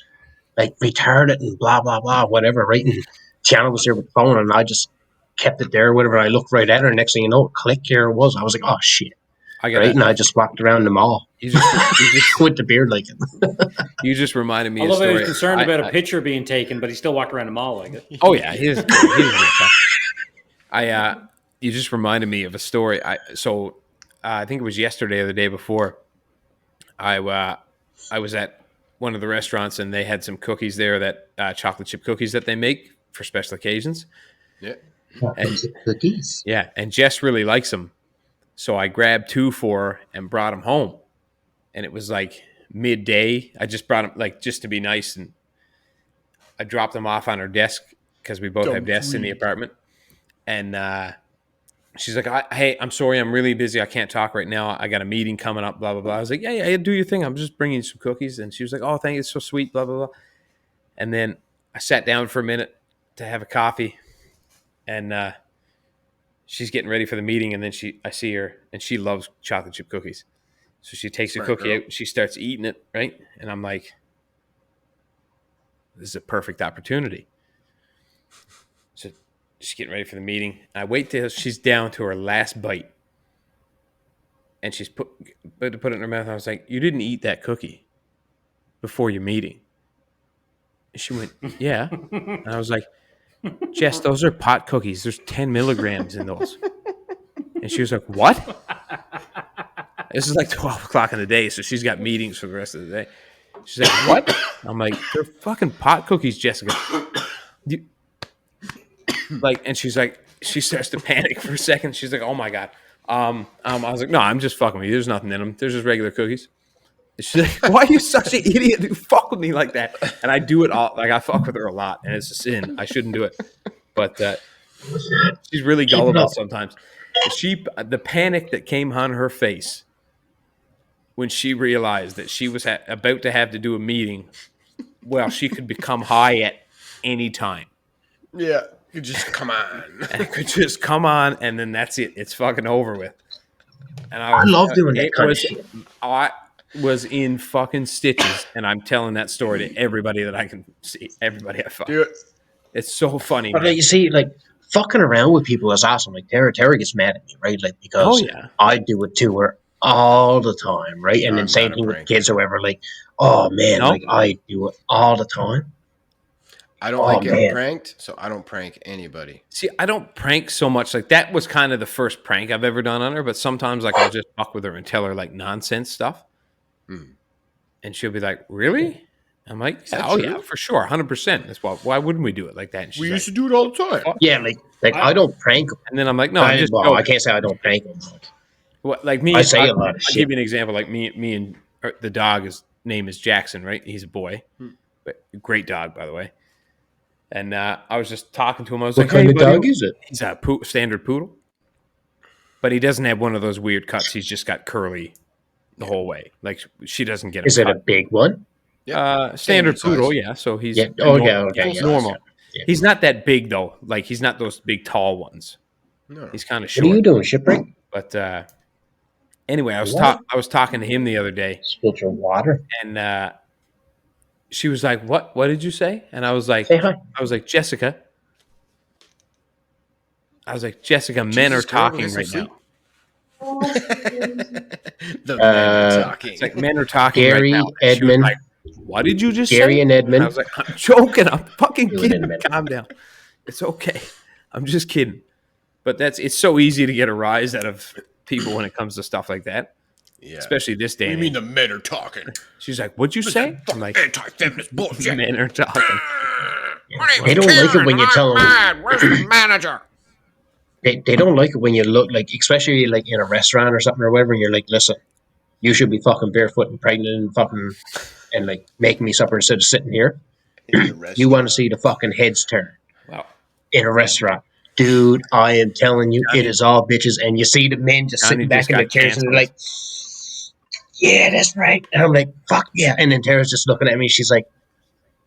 like retarded and blah blah blah, whatever." Right? And Tiana was there with the phone, and I just kept it there, whatever. I looked right at her. Next thing you know, click, here it was. I was like, "Oh shit!" I Right? And got I just walked around the mall you just with the beard like it. you just reminded me I of a love that he story. was concerned about a I- picture being taken, but he still walked around the mall like it. Oh yeah, he doesn't give a fuck. You just reminded me of a story. I think it was yesterday or the day before. I was at one of the restaurants and they had some cookies there that chocolate chip cookies that they make for special occasions. Yeah. And Cookies. yeah, and Jess really likes them, so I grabbed 2 for her and brought them home. And it was like midday. I just brought them like just to be nice, and I dropped them off on her desk because we both have desks in the apartment. And she's like, "Hey, I'm sorry, I'm really busy. I can't talk right now. I got a meeting coming up. Blah blah blah." I was like, "Yeah, do your thing. I'm just bringing you some cookies." And she was like, "Oh, thank you, it's so sweet." Blah blah blah. And then I sat down for a minute to have a coffee, and she's getting ready for the meeting. And then I see her, and she loves chocolate chip cookies. So she takes Smart a cookie girl. out, she starts eating it, right? And I'm like, this is a perfect opportunity. So she's getting ready for the meeting. I wait till she's down to her last bite. And she's put it in her mouth. And I was like, you didn't eat that cookie before your meeting. And she went, yeah. And I was like, Jess, those are pot cookies. There's 10 milligrams in those. And she was like, what? This is like 12 o'clock in the day, so she's got meetings for the rest of the day. She's like, what? I'm like, they're fucking pot cookies, Jessica. And she's like, she starts to panic for a second. She's like, oh my God. I was like, no, I'm just fucking with you. There's nothing in them. There's just regular cookies. And she's like, why are you such an idiot to fuck with me like that? And I do it all. Like, I fuck with her a lot, and it's a sin. I shouldn't do it. But she's really gullible sometimes. The panic that came on her face when she realized that she was about to have to do a meeting, well, she could become high at any time. Yeah. You just come on. And it could just come on, and then that's it. It's fucking over with. And I love doing that kind of shit. I was in fucking stitches, and I'm telling that story to everybody that I can see, everybody I fuck. Do it. It's so funny. But Man. you see, like fucking around with people is awesome. Like Tara gets mad at me, right? Like because Oh, yeah. I do it to her all the time, right? And then I'm same not a thing with prank. kids or whatever. Like, oh man, No. like I do it all the time. I don't like getting pranked, so I don't prank anybody. See, I don't prank so much. Like, that was kind of the first prank I've ever done on her, but sometimes like I'll just fuck with her and tell her like nonsense stuff. And she'll be like, really? I'm like, that oh true? yeah, for sure, 100%. That's why wouldn't we do it like that? And she's We like, used to do it all the time. fuck Yeah, like I don't prank them. and then I'm like, no, I'm just I joking. can't say I don't prank them. What, like me? I say a lot of I'll shit. give you an example. Like me and the dog. His name is Jackson, right? He's a boy, but great dog, by the way. And I was just talking to him. I was What like, kind "Hey, of buddy." dog is it? He's a standard poodle, but he doesn't have one of those weird cuts. He's just got curly the whole way. Like she doesn't get a Is it a cut. big one? Standard Standard poodle, size. yeah. So he's Yeah. Oh, yeah. normal, Okay. full Yeah. size. normal. Yeah. He's not that big though. Like he's not those big tall ones. No. He's kind of What are you short. doing, shipwreck? But anyway, I was What? talking to him the other day, Spilled your water. and she was like, "What? What did you say?" And I was like, Say hi. Jessica. I was like, Jessica, men Jesus, are girl, talking get some right sleep. now. The men are talking. It's like men are talking Gary, right now. And she was Edmund, like, what did you just Gary say? and And I Edmund. was like, I'm joking. I'm fucking Do it in a kidding. minute. Calm down. It's okay. I'm just kidding. But it's so easy to get a rise out of people when it comes to stuff like that, Yeah. especially this day. You and mean age. the men are talking? She's like, what'd you say? I'm like, Anti-feminist bullshit. men are talking. They don't like it when you tell them. Mad. Where's the manager? They don't like it when you look like, especially like in a restaurant or something or whatever. And you're like, listen, you should be fucking barefoot and pregnant and fucking and like making me supper instead of sitting here. You want to see the fucking heads turn Wow. in a restaurant. Dude, I am telling you, it is all bitches. And you see the men just Johnny sitting back just in the got chairs and they're canceled. like, yeah, that's right. And I'm like, fuck yeah. And then Tara's just looking at me. She's like,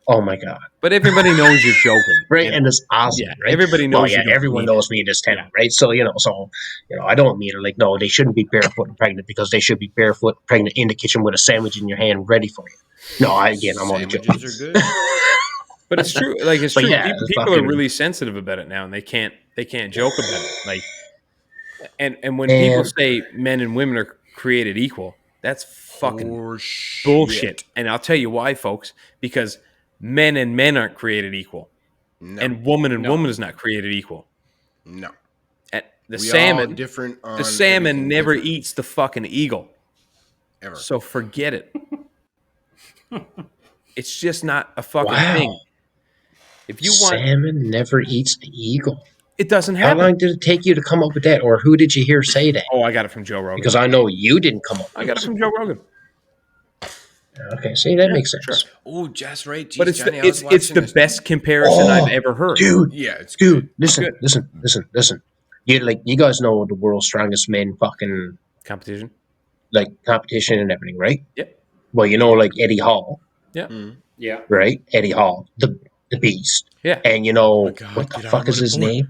oh my God. But everybody knows you're joking. Right. And it's awesome. Yeah, Right. everybody knows Well, yeah, you don't everyone mean knows it. me in this town. Yeah. Right. So, I don't mean it like, no, they shouldn't be barefoot and pregnant because they should be barefoot, pregnant in the kitchen with a sandwich in your hand ready for you. No, I'm only joking. Sandwiches are good. But it's true. Like it's But true. yeah, People are really sensitive about it now, and they can't joke about it. Like, and when people say men and women are created equal, that's fucking bullshit. And I'll tell you why, folks. Because men and men aren't created equal, No. and woman is not created equal. No. And the We all salmon, different on the salmon everything never different. eats the fucking eagle. Ever. So forget it. It's just not a fucking Wow. thing. If you want, salmon never eats the eagle. it doesn't How happen. long did it take you to come up with that, or who did you hear say that? Oh, I got it from Joe Rogan. Because I know you didn't come up I with got it from Joe Rogan. Okay, see, that makes sense. Sure. Oh, just right. Jeez, But it's Johnny, it's the best comparison I've ever heard. Dude, Yeah, it's good. dude, listen. You guys know the world's strongest men fucking Competition. like competition and everything, right? Yep. Well, like Eddie Hall, Mm. Yeah. right? Eddie Hall, the beast. Yeah. And you know my God, what the get fuck on is with his it, boy. name?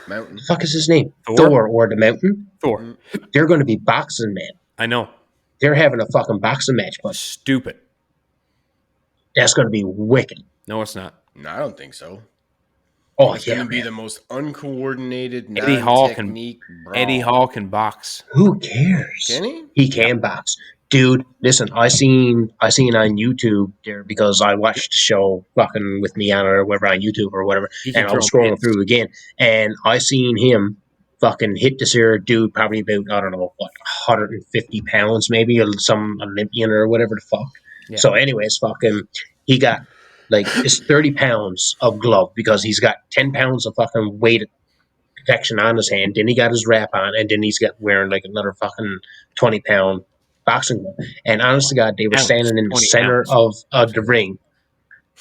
Mountain. The fuck is his name? Thor? Thor or the Mountain? Thor. They're going to be boxing men. I know. They're having a fucking boxing match, but Stupid. that's going to be wicked. No, it's not. No, I don't think so. Oh, It's yeah, going to be man. the most uncoordinated, Eddie Hall can- non-technique brawl. Eddie Hall can box. Who cares? Can he? He can box. Dude, listen, I seen on YouTube there because I watched the show fucking with me on or whatever on YouTube or whatever, He can and I was throw scrolling hits. through again, and I seen him fucking hit this here dude probably about, I don't know, what, 150 pounds maybe, or some Olympian or whatever the fuck. Yeah. So anyways, fucking, he got like, it's 30 pounds of glove because he's got 10 pounds of fucking weight protection on his hand, then he got his wrap on, and then he's got wearing like another fucking 20-pound boxing glove. And honest to God, they were Ounce, standing in the 20 center ounce. of the ring.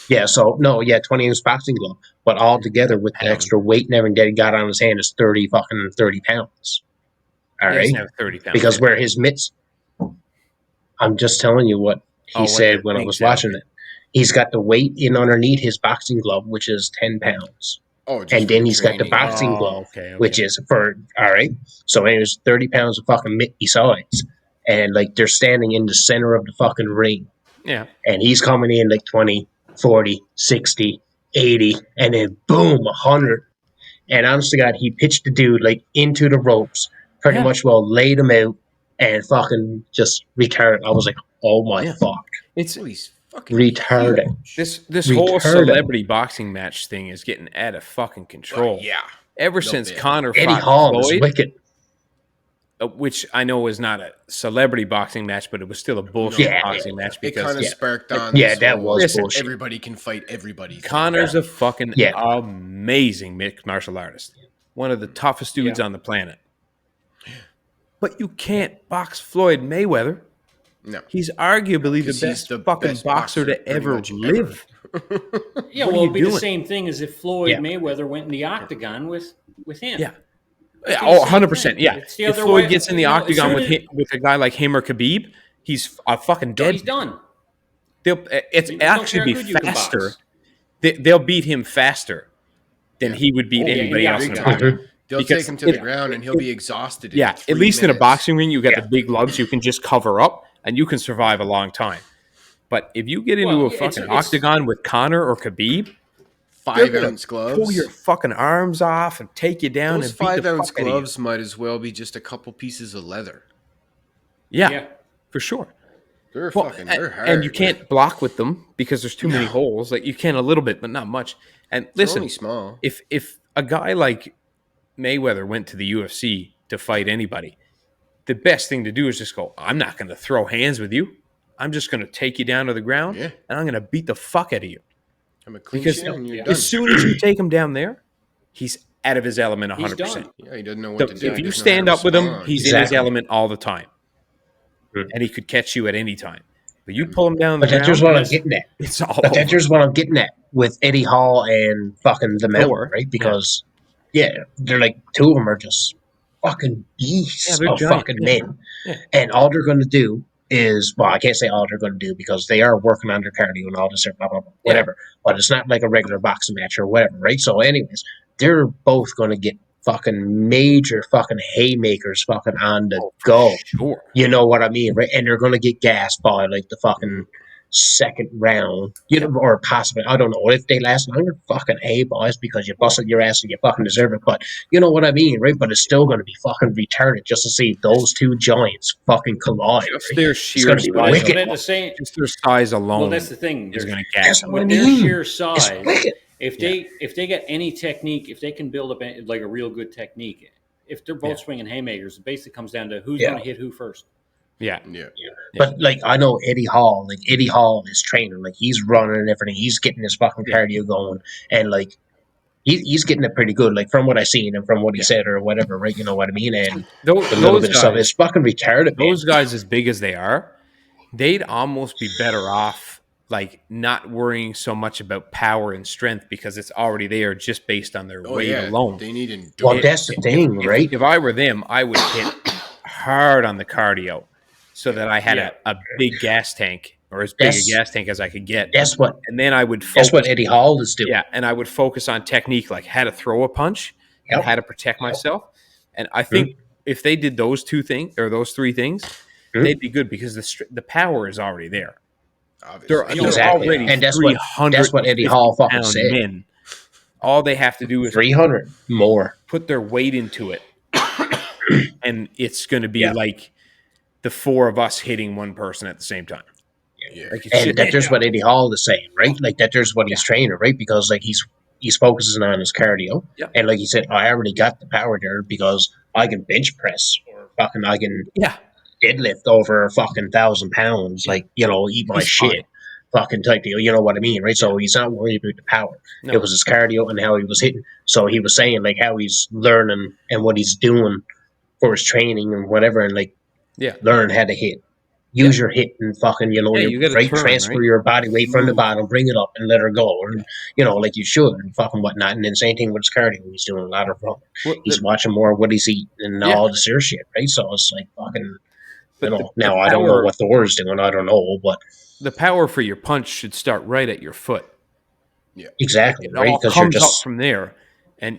Yeah, 20-ounce boxing glove. But all together with the Pound. extra weight and everything that he got on his hand is 30 pounds. All He right? doesn't have 30 pounds. Because where his mitts, I'm just telling you what he what said the when I thing was said, watching okay. it. He's got the weight in underneath his boxing glove, which is 10 pounds. Oh, just And for then the he's got the training. boxing Oh, glove, okay. which is for, all right. So it was 30 pounds of fucking mitt besides. And like they're standing in the center of the fucking ring. Yeah. And he's coming in like 20, 40, 60, 80, and then boom, 100. And honest to God, he pitched the dude like into the ropes, pretty Yeah. much laid him out and fucking just retarded. I was like, oh my Yeah. fuck. It's He's fucking Retarded. huge. this whole Retarded. celebrity boxing match thing is getting out of fucking control. Well, yeah. Ever No since bit. Connor Eddie fought Hall is Floyd, wicked. which I know was not a celebrity boxing match, but it was still a bullshit Yeah, boxing match It kind because of sparked on. Yeah, this that whole, was Listen, bullshit. everybody can fight everybody. thing. Connor's a fucking Yeah. amazing mixed martial artist, one of the toughest dudes Yeah. on the planet. But you can't box Floyd Mayweather. No. He's arguably the 'Cause best he's the fucking best boxer to pretty ever much live. Yeah, What are well, you it'd be the doing? same thing as if Floyd Yeah. Mayweather went in the octagon with him. Yeah. It'd be Oh, the same 100%. thing. Yeah. It's the If other Floyd way. gets in the You know, as octagon soon with as- him, with a guy like him or Khabib, he's a fucking dead. he's done. It's You don't care actually how be good you can faster. box. They'll beat him faster than Yeah. he would beat Oh, yeah, anybody yeah, else big in a time. boxing. They'll Because take him to the it- ground and he'll be exhausted. In Yeah, 3 at least in a minutes. boxing ring, you got Yeah. the big lugs you can just cover up and you can survive a long time. But if you get into Well, a it's- fucking it's- octagon with Connor or Khabib, they're 5 gonna ounce gloves. pull your fucking arms off and take you down Those and beat the 5 ounce fuck out of you. gloves might as well be just a couple pieces of leather. Yeah, for sure. They're Well, fucking. They're hard. and you can't block with them because there's too many holes. Like you can a little bit, but not much. And They're listen, only small. if a guy like Mayweather went to the UFC to fight anybody, the best thing to do is just go, I'm not going to throw hands with you. I'm just going to take you down to the ground Yeah. and I'm going to beat the fuck out of you. I'm a clean Because shit and you're yeah. done. as soon as you take him down there, he's out of his element He's 100%. done. Yeah, he doesn't know what to do. If He you doesn't know stand how to up with him, respond. he's in his Exactly. element all the time. Mhm. And he could catch you at any time. But you pull him down the But that's just ground, what I'm getting at. it's all But over. that's just what I'm getting at with Eddie Hall and fucking the Mountain, Thor, right? Because they're like two of them are just fucking beasts Yeah, they're of giant, fucking yeah. men, Yeah. and all they're going to do is I can't say all they're going to do because they are working on their cardio and all this blah blah blah whatever. But it's not like a regular boxing match or whatever, right? So, anyways, they're both going to get fucking major fucking haymakers fucking on the go. Sure. You know what I mean, right? And they're going to get gassed by like the fucking second round, or possibly, I don't know if they last longer. Fucking hey, boys, because you busted your ass and you fucking deserve it. But you know what I mean, right? But it's still going to be fucking retarded just to see those two giants fucking collide. Just Right? their It's sheer going to be size, wicked. But at the same, just their size alone well, that's the thing. is They're- going to gas That's them. what I With their mean. sheer It's size, wicked. if they get any technique, if they can build up like a real good technique, if they're both Yeah. swinging haymakers, it basically comes down to who's Yeah. going to hit who first. Yeah. Yeah. But like I know Eddie Hall, like Eddie Hall is training, like he's running and everything. He's getting his fucking Yeah. cardio going, and like he's getting it pretty good. Like from what I seen and from what he Yeah. said or whatever, right? You know what I mean? And Those, a little those bit of stuff. guys, It's fucking retarded, man. those guys, as big as they are, they'd almost be better off like not worrying so much about power and strength because it's already there just based on their Oh weight yeah. alone. They need endurance. Well, that's the thing, right? If I were them, I would hit hard on the cardio so that I had Yeah. a big gas tank or as big That's- a gas tank as I could get. That's what And then I would focus. that's what Eddie Hall is doing. Yeah, and I would focus on technique, like how to throw a punch and Yep. how to protect myself. And I think if they did those two things or those three things, Mhm. they'd be good because the power is already there. Obviously. They're Exactly. already And that's what Eddie 350 Hall fucking pound said. men. All they have to do is 300 more. put their weight into it, and it's going to be Yeah. like the four of us hitting one person at the same time. Yeah. Like it And should- that's what Eddie Hall is saying, right? Like that's what he's training, right? Because like he's focusing on his cardio, Yeah. and like he said, I already got the power there because I can bench press or fucking I can yeah, deadlift over a fucking 1,000 pounds, like eat my He's shit, fine. fucking type deal. You know what I mean, right? So he's not worried about the power. no, It was his cardio and how he was hitting. So he was saying like how he's learning and what he's doing for his training and whatever, and like yeah, learn how to hit. Use your hit and fucking, Yeah, your you gotta right turn, transfer right? your body weight from the Move. bottom, bring it up and let her go. And, like you should and fucking whatnot. And then same thing with his cardio. He's doing a lot of running. Well, He's watching more of what he's eating and Yeah. all this other shit, right? So it's like fucking, but now I don't know power- what Thor's doing. I don't know, but the power for your punch should start right at your foot. exactly, It right? all Because you're comes up just, from there, and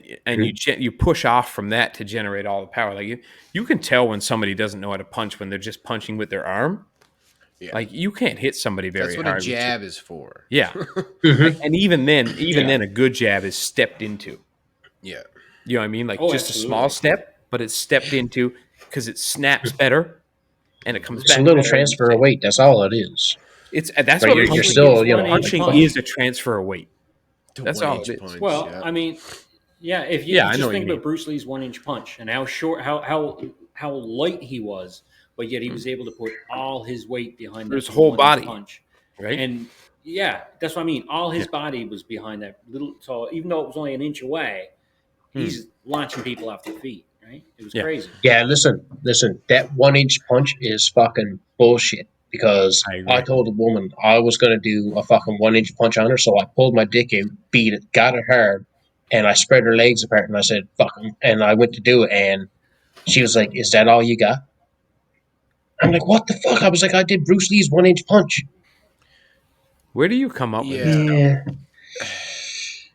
you push off from that to generate all the power. Like you can tell when somebody doesn't know how to punch when they're just punching with their arm. Yeah. Like you can't hit somebody very That's what hard. a with your- jab is for. Yeah, Mhm. and even then, a good jab is stepped into. Yeah. You know what I mean? Like Oh, just absolutely. a small step, but it's stepped into because it snaps better, and it comes it's back. a little better. transfer of weight. That's all it is. It's that's But what you're punching still, is. one inch punching punch. is a transfer of weight. The That's all it 1-inch is. punch, Well, yeah. I mean, yeah, if you Yeah, I know just what think you about Bruce Lee's 1-inch punch and how short, how how light he was, but yet he was able to put all his weight behind His that whole 1-inch body, punch. right? And yeah, that's what I mean. All his body was behind that little. So even though it was only an inch away, he's launching people off their feet. Right? It was Yeah. crazy. Yeah, listen. That 1 inch punch is fucking bullshit. Because I agree. I told a woman I was gonna do a fucking 1 inch punch on her, so I pulled my dick out, beat it, got it hard, and I spread her legs apart, and I said "fuck 'em," and I went to do it, and she was like, "Is that all you got?" I'm like, "What the fuck?" I was like, "I did Bruce Lee's 1 inch punch." Where do you come up with this Yeah. stuff? Yeah,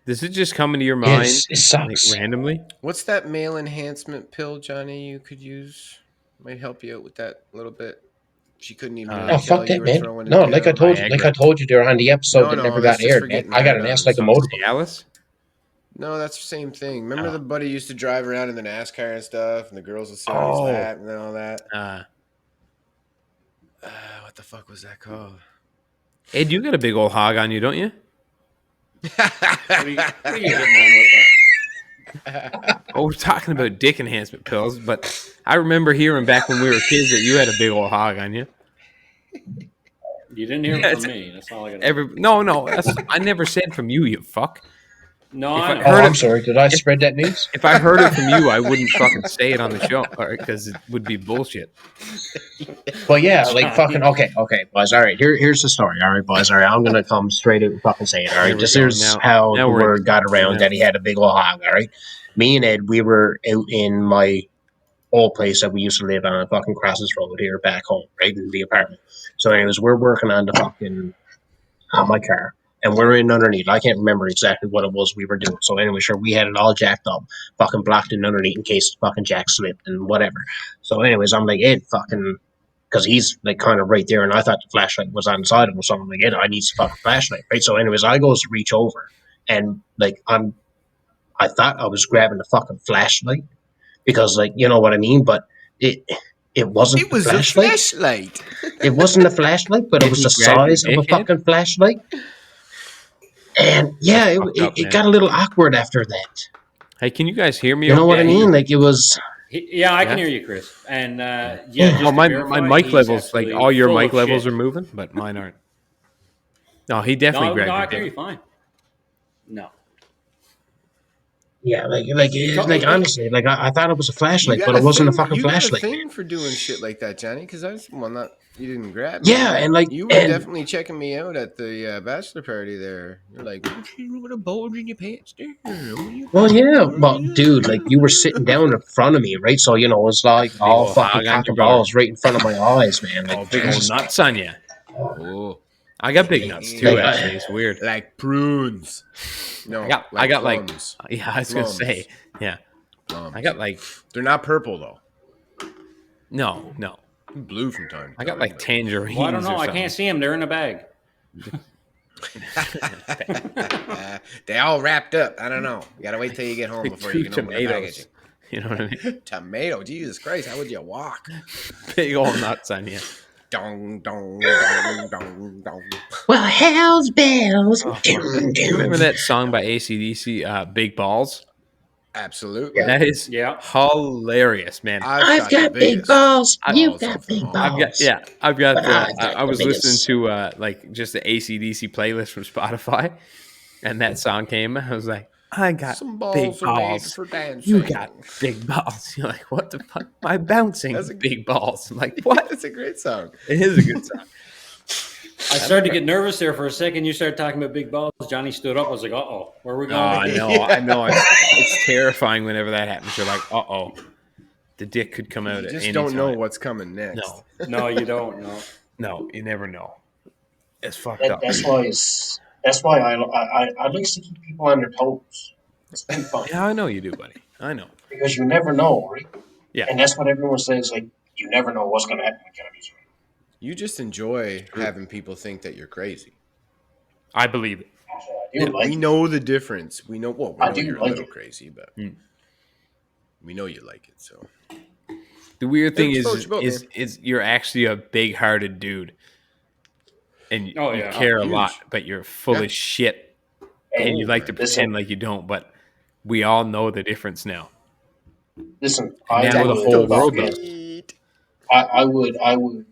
Does it just come into your mind it sucks. randomly? What's that male enhancement pill, Johnny, you could use? Might help you out with that a little bit. She couldn't even really Oh tell fuck you that, were man! throwing it No, like I down. told you, like I Viagra. told you there on the episode that never that's got just aired, for man. getting I got hard an on ass and like a stuff. motorboat. Cialis? No, that's the same thing. Remember Oh. the buddy used to drive around in the NASCAR and stuff, and the girls would sit on his Oh. lap and all that? Uh, What the fuck was that called? Ed, you got a big old hog on you, don't you? What are you hitting on with that? Oh, we're talking about dick enhancement pills, but I remember hearing back when we were kids that you had a big old hog on you. You didn't hear it Yes. from me. That's all I got. No, I never said from you, you fuck. No, If I I know. Oh, heard I'm it- sorry. Did I spread that news? If I heard it from you, I wouldn't fucking say it on the show, because it would be bullshit. But yeah, like Johnny. fucking okay, boys. All right, here's the story. All right, boys. All right, I'm gonna come straight out and fucking say it. All There right, we this go. is Now how the we're word got around now. that he had a big old hog. All right, me and Ed, we were out in my old place that we used to live on fucking Crosses Road here back home, right in the apartment. So, anyways, we're working on the fucking on my car. And we're in underneath. I can't remember exactly what it was we were doing. So anyway, sure, we had it all jacked up, fucking blocked in underneath in case the fucking jack slipped and whatever. So anyways, I'm like, Ed, fucking, because he's like kind of right there, and I thought the flashlight was on the side of him. So I'm like, Ed, I need some fucking flashlight, right? So anyways, I goes to reach over, and like I thought I was grabbing the fucking flashlight because like you know what I mean, but it wasn't It the was a flashlight. flashlight. It wasn't a flashlight, but it Did was he the grab your size of a dickhead? fucking flashlight. And yeah, That's fucked up, it man. got a little awkward after that. Hey, can you guys hear me? You know what I okay? mean? Like it was. Yeah, I can Yeah? hear you, Chris. And yeah, Yeah. just Oh, to my verify, mic he's levels, like absolutely all your full mic of levels shit. are moving, but mine aren't. No, he definitely No, grabbed I your can hear you dick. fine. No. Yeah, told- like honestly, like I thought it was a You flashlight, got but a it wasn't a thing. fucking You got a flashlight. thing for doing shit like that, Johnny. Because I was not. You didn't grab me. Yeah, and like you were and definitely checking me out at the bachelor party. There, you're like, "What you with a bulge in your pants there? What you well, got yeah, going but on?" dude, like you were sitting down in front of me, right? So you know, it was like Big all old fucking hog on cock your and brother. balls right in front of my eyes, man. Like Oh, big old Jesus, nuts on you. Oh, I got big nuts too. Like, Actually, it's weird. like prunes. No, I got like, plums. yeah, I was gonna Plums. say, yeah, Plums. I got like, They're not purple though. no, Blue from time to time. I got like but- tangerines. Well, I don't know. Or I something. can't see them. They're in a bag. they all wrapped up. I don't know. You gotta wait till you get home Like before 2 you can open the tomatoes. packaging. You know what I mean? Tomato, Jesus Christ! How would you walk? Big old nuts on you. Dong dong dong dong dong. well, hell's bells. Oh, fuck. Do you remember that song by AC/DC, Big Balls? Absolutely. That is Yeah. hilarious, man. I've got the big biggest balls. You've balls got of them big all. balls. I've got But the. I've got I was the listening biggest. to like just the AC/DC playlist from Spotify, and that song came. I was like, I got Some big balls are made balls. for dancing. You got big balls. You're like, what the fuck? My bouncing That's a- big balls. I'm like, what? It's a great song. It is a good song. I started to get nervous there for a second. You started talking about big balls. Johnny stood up. I was like, "Uh-oh, where are we Oh, going?" I with this? know. I know. It's terrifying whenever that happens. You're like, oh, the dick could come out You at just any don't know time. what's coming next. No, No, you don't. No. no, you never know. It's fucked up. That's why I like to keep people on their toes. It's been fun Yeah, I know you do, buddy. I know. because you never know, right? Yeah. And that's what everyone says. Like you never know what's going to happen with Johnny's. You just enjoy having people think that you're crazy. I believe it. I do like We it. know the difference. We know. Well, we I know do you're a like little it. crazy, but Mm. we know you like it. So The weird thing It's is, what you got, is you're actually a big-hearted dude, and Oh, you yeah. care a Huge. lot, but you're full Yeah. of shit, and you like to Listen, pretend like you don't. But we all know the difference now. Listen, And I now the would whole world fucking, does. I would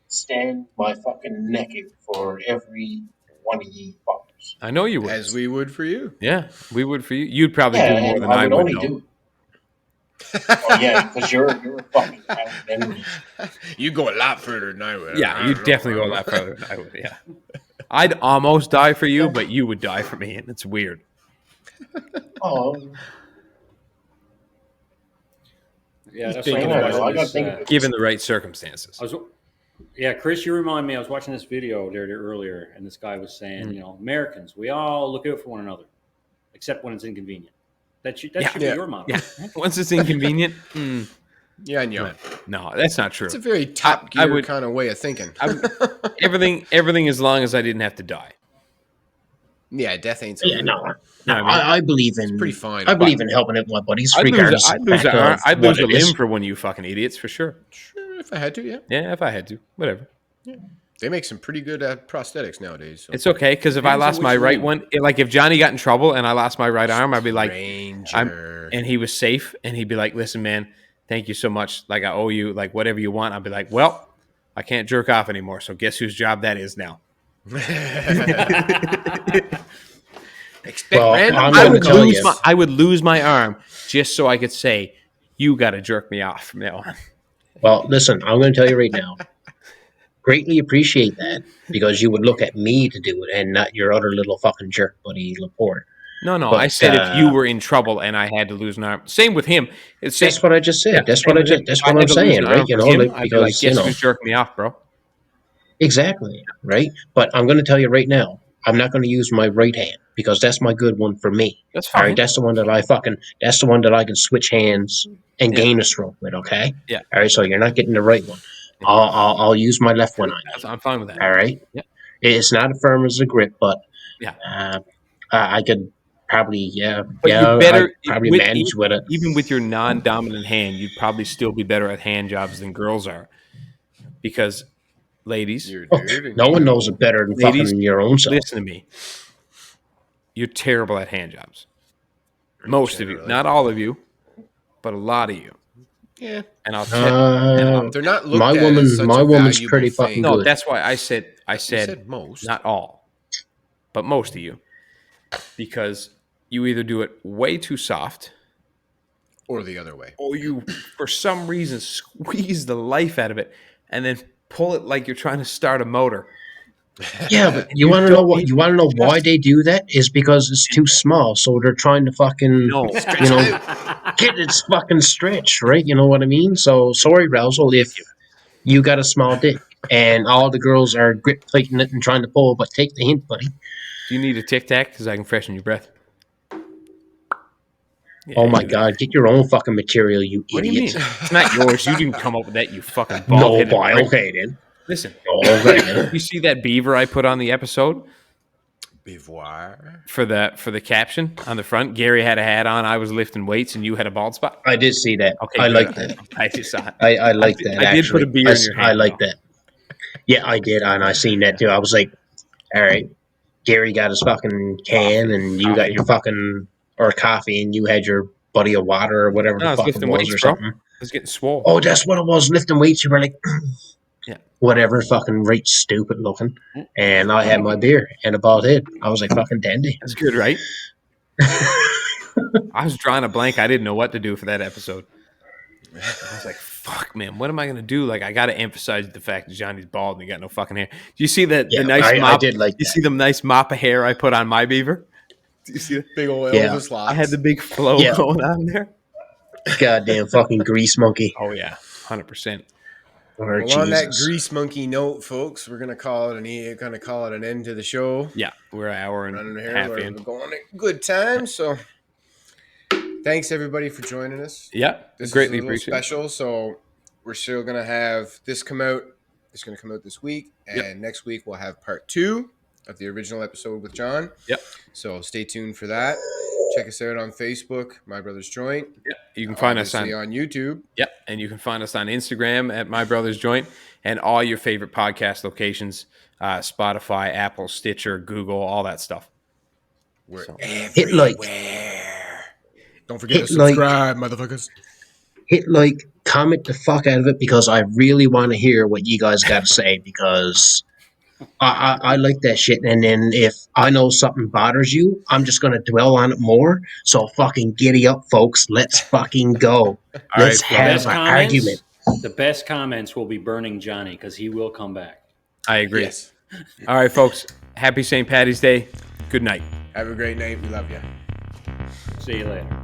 stand my fucking naked for every one of ye fuckers. I know you would. As we would for you. Yeah, we would for you. You'd probably Yeah, do more and than I I would would, only though. do it. Oh yeah, because you're a fucking hound anyways. You go a lot further than I would. Yeah, I you'd don't know. definitely go a lot further than I would. Yeah, I'd almost die for you, but you would die for me, and it's weird. Oh, Yeah, that's big like in I it. was I watching gotta this. think of it. Given the right circumstances. Yeah, Chris, you remind me. I was watching this video there earlier, and this guy was saying, Americans, we all look out for one another, except when it's inconvenient. That should be your motto. Yeah. Once it's inconvenient, Yeah, no. no, that's not true. It's a very Top I Gear would- kind of way of thinking. Everything as long as I didn't have to die. Yeah, death ain't so Yeah, good. no. know what I mean? I believe in. It's pretty fine. I believe in helping out my buddies, I'd regardless lose, of the fact of I'd what lose a it is. limb for one of you fucking idiots, for sure. Sure, if I had to, yeah. Yeah, if I had to. Whatever. They make some pretty good prosthetics nowadays. So. It's okay, because if I Depends on lost my which right limb. one, like if Johnny got in trouble and I lost my right arm, I'd be like, Ranger. and he was safe, and he'd be like, listen, man, thank you so much. Like, I owe you, like, whatever you want. I'd be like, well, I can't jerk off anymore, so guess whose job that is now? Expect Well, random I'm I gonna would, tell lose you. my, I would lose my arm just so I could say, you got to jerk me off from now on. Well, listen, I'm going to tell you right now. Greatly appreciate that because you would look at me to do it and not your other little fucking jerk buddy Laporte. No, But, I said if you were in trouble and I had to lose an arm. Same with him. It's same, That's what I just said. yeah, That's same what I with just. him. That's If I what had I'm to lose saying, an right? arm You for know, him, like, I'd be like, because guess who's jerking me off, bro? exactly right. But I'm going to tell you right now, I'm not going to use my right hand because that's my good one for me. That's All fine. right, that's the one that I fucking. That's the one that I can switch hands and Yeah. gain a stroke with. Okay. Yeah. All right. So you're not getting the right one. Yeah. I'll use my left one on you. I'm fine with that. All right. Yeah. It's not as firm as a grip, but Yeah. I could probably But you're I'd better probably with, manage with it. even with your non-dominant hand. You'd probably still be better at hand jobs than girls are, because ladies, You're Oh, dirty. no one knows it better than Ladies, fucking your own self. listen to me. You're terrible at hand jobs. Most of you, Generally. not all of you, but a lot of you. Yeah. And I'll tell. They're not looked My at woman, as such my a woman's valuable pretty thing. fucking No, good. that's why I said You said most. not all, but most of you, because you either do it way too soft, Or the other way. or you, for some reason, squeeze the life out of it and then pull it like you're trying to start a motor. Yeah, but you want to know don't what? need You want to know to why they do that? Is because it's too small, so they're trying to fucking, No, you know, get its fucking stretch, right? You know what I mean? So sorry, Rousel, if you got a small dick and all the girls are grip plating it and trying to pull, but take the hint, buddy. do you need a Tic Tac? Because I can freshen your breath. Yeah, Oh my you- god, get your own fucking material, you What do you idiot. mean? It's not yours. You didn't come up with that, you fucking No, bald-headed boy, prick. okay then. Listen, Okay then. you see that beaver I put on the episode Beauvoir. for the caption on the front? Gary had a hat on, I was lifting weights, and you had a bald spot. I did see that. Okay, I good. like that. I just saw it. I like that. I did put actually. a beer in your hand, I like though. that. Yeah, I did, and I seen that too. I was like, all right, Gary got his fucking can, and you got your fucking or coffee, and you had your buddy of water or whatever No, I the was fuck it lifting was weights, or bro. something. I was getting swole. Oh, that's what it was. Lifting weights. You were like, Yeah. whatever, fucking right, stupid looking. And I had my beer and a bald head. I was like fucking dandy. That's good, right? I was drawing a blank. I didn't know what to do for that episode. I was like, fuck, man, what am I going to do? Like, I got to emphasize the fact that Johnny's bald and he got no fucking hair. Do you see the Yeah, nice I mop? did like you that. see the nice mop of hair I put on my beaver? Do you see that? Big old Yeah. Elvis locks. I had the big flow Yeah. going on there. Goddamn fucking grease monkey. Oh, yeah, 100%. Oh, Well, on that Jesus. grease monkey note, folks, we're gonna call it an end to the show. Yeah, we're an hour and Running a here, half we're in. going at good time. So, thanks everybody for joining us. Yeah, This greatly is a little appreciate it. special. So, we're still gonna have this come out. It's gonna come out this week, and Yep. next week we'll have part 2 of the original episode with John. Yep. So stay tuned for that. Check us out on Facebook, My Brother's Joint. Yeah, you can find us Obviously on YouTube. Yep, and you can find us on Instagram at My Brother's Joint and all your favorite podcast locations: Spotify, Apple, Stitcher, Google, all that stuff. We're So- Hit like. Don't forget to hit like, subscribe, motherfuckers. comment the fuck out of it because I really want to hear what you guys got to say because I like that shit. And then if I know something bothers you, I'm just going to dwell on it more. So fucking giddy up, folks. Let's fucking go. All Let's right, The folks. have best an comments. argument. The best comments will be burning Johnny because he will come back. I agree. Yes. All right, folks. Happy St. Patty's Day. Good night. Have a great night. We love you. See you later.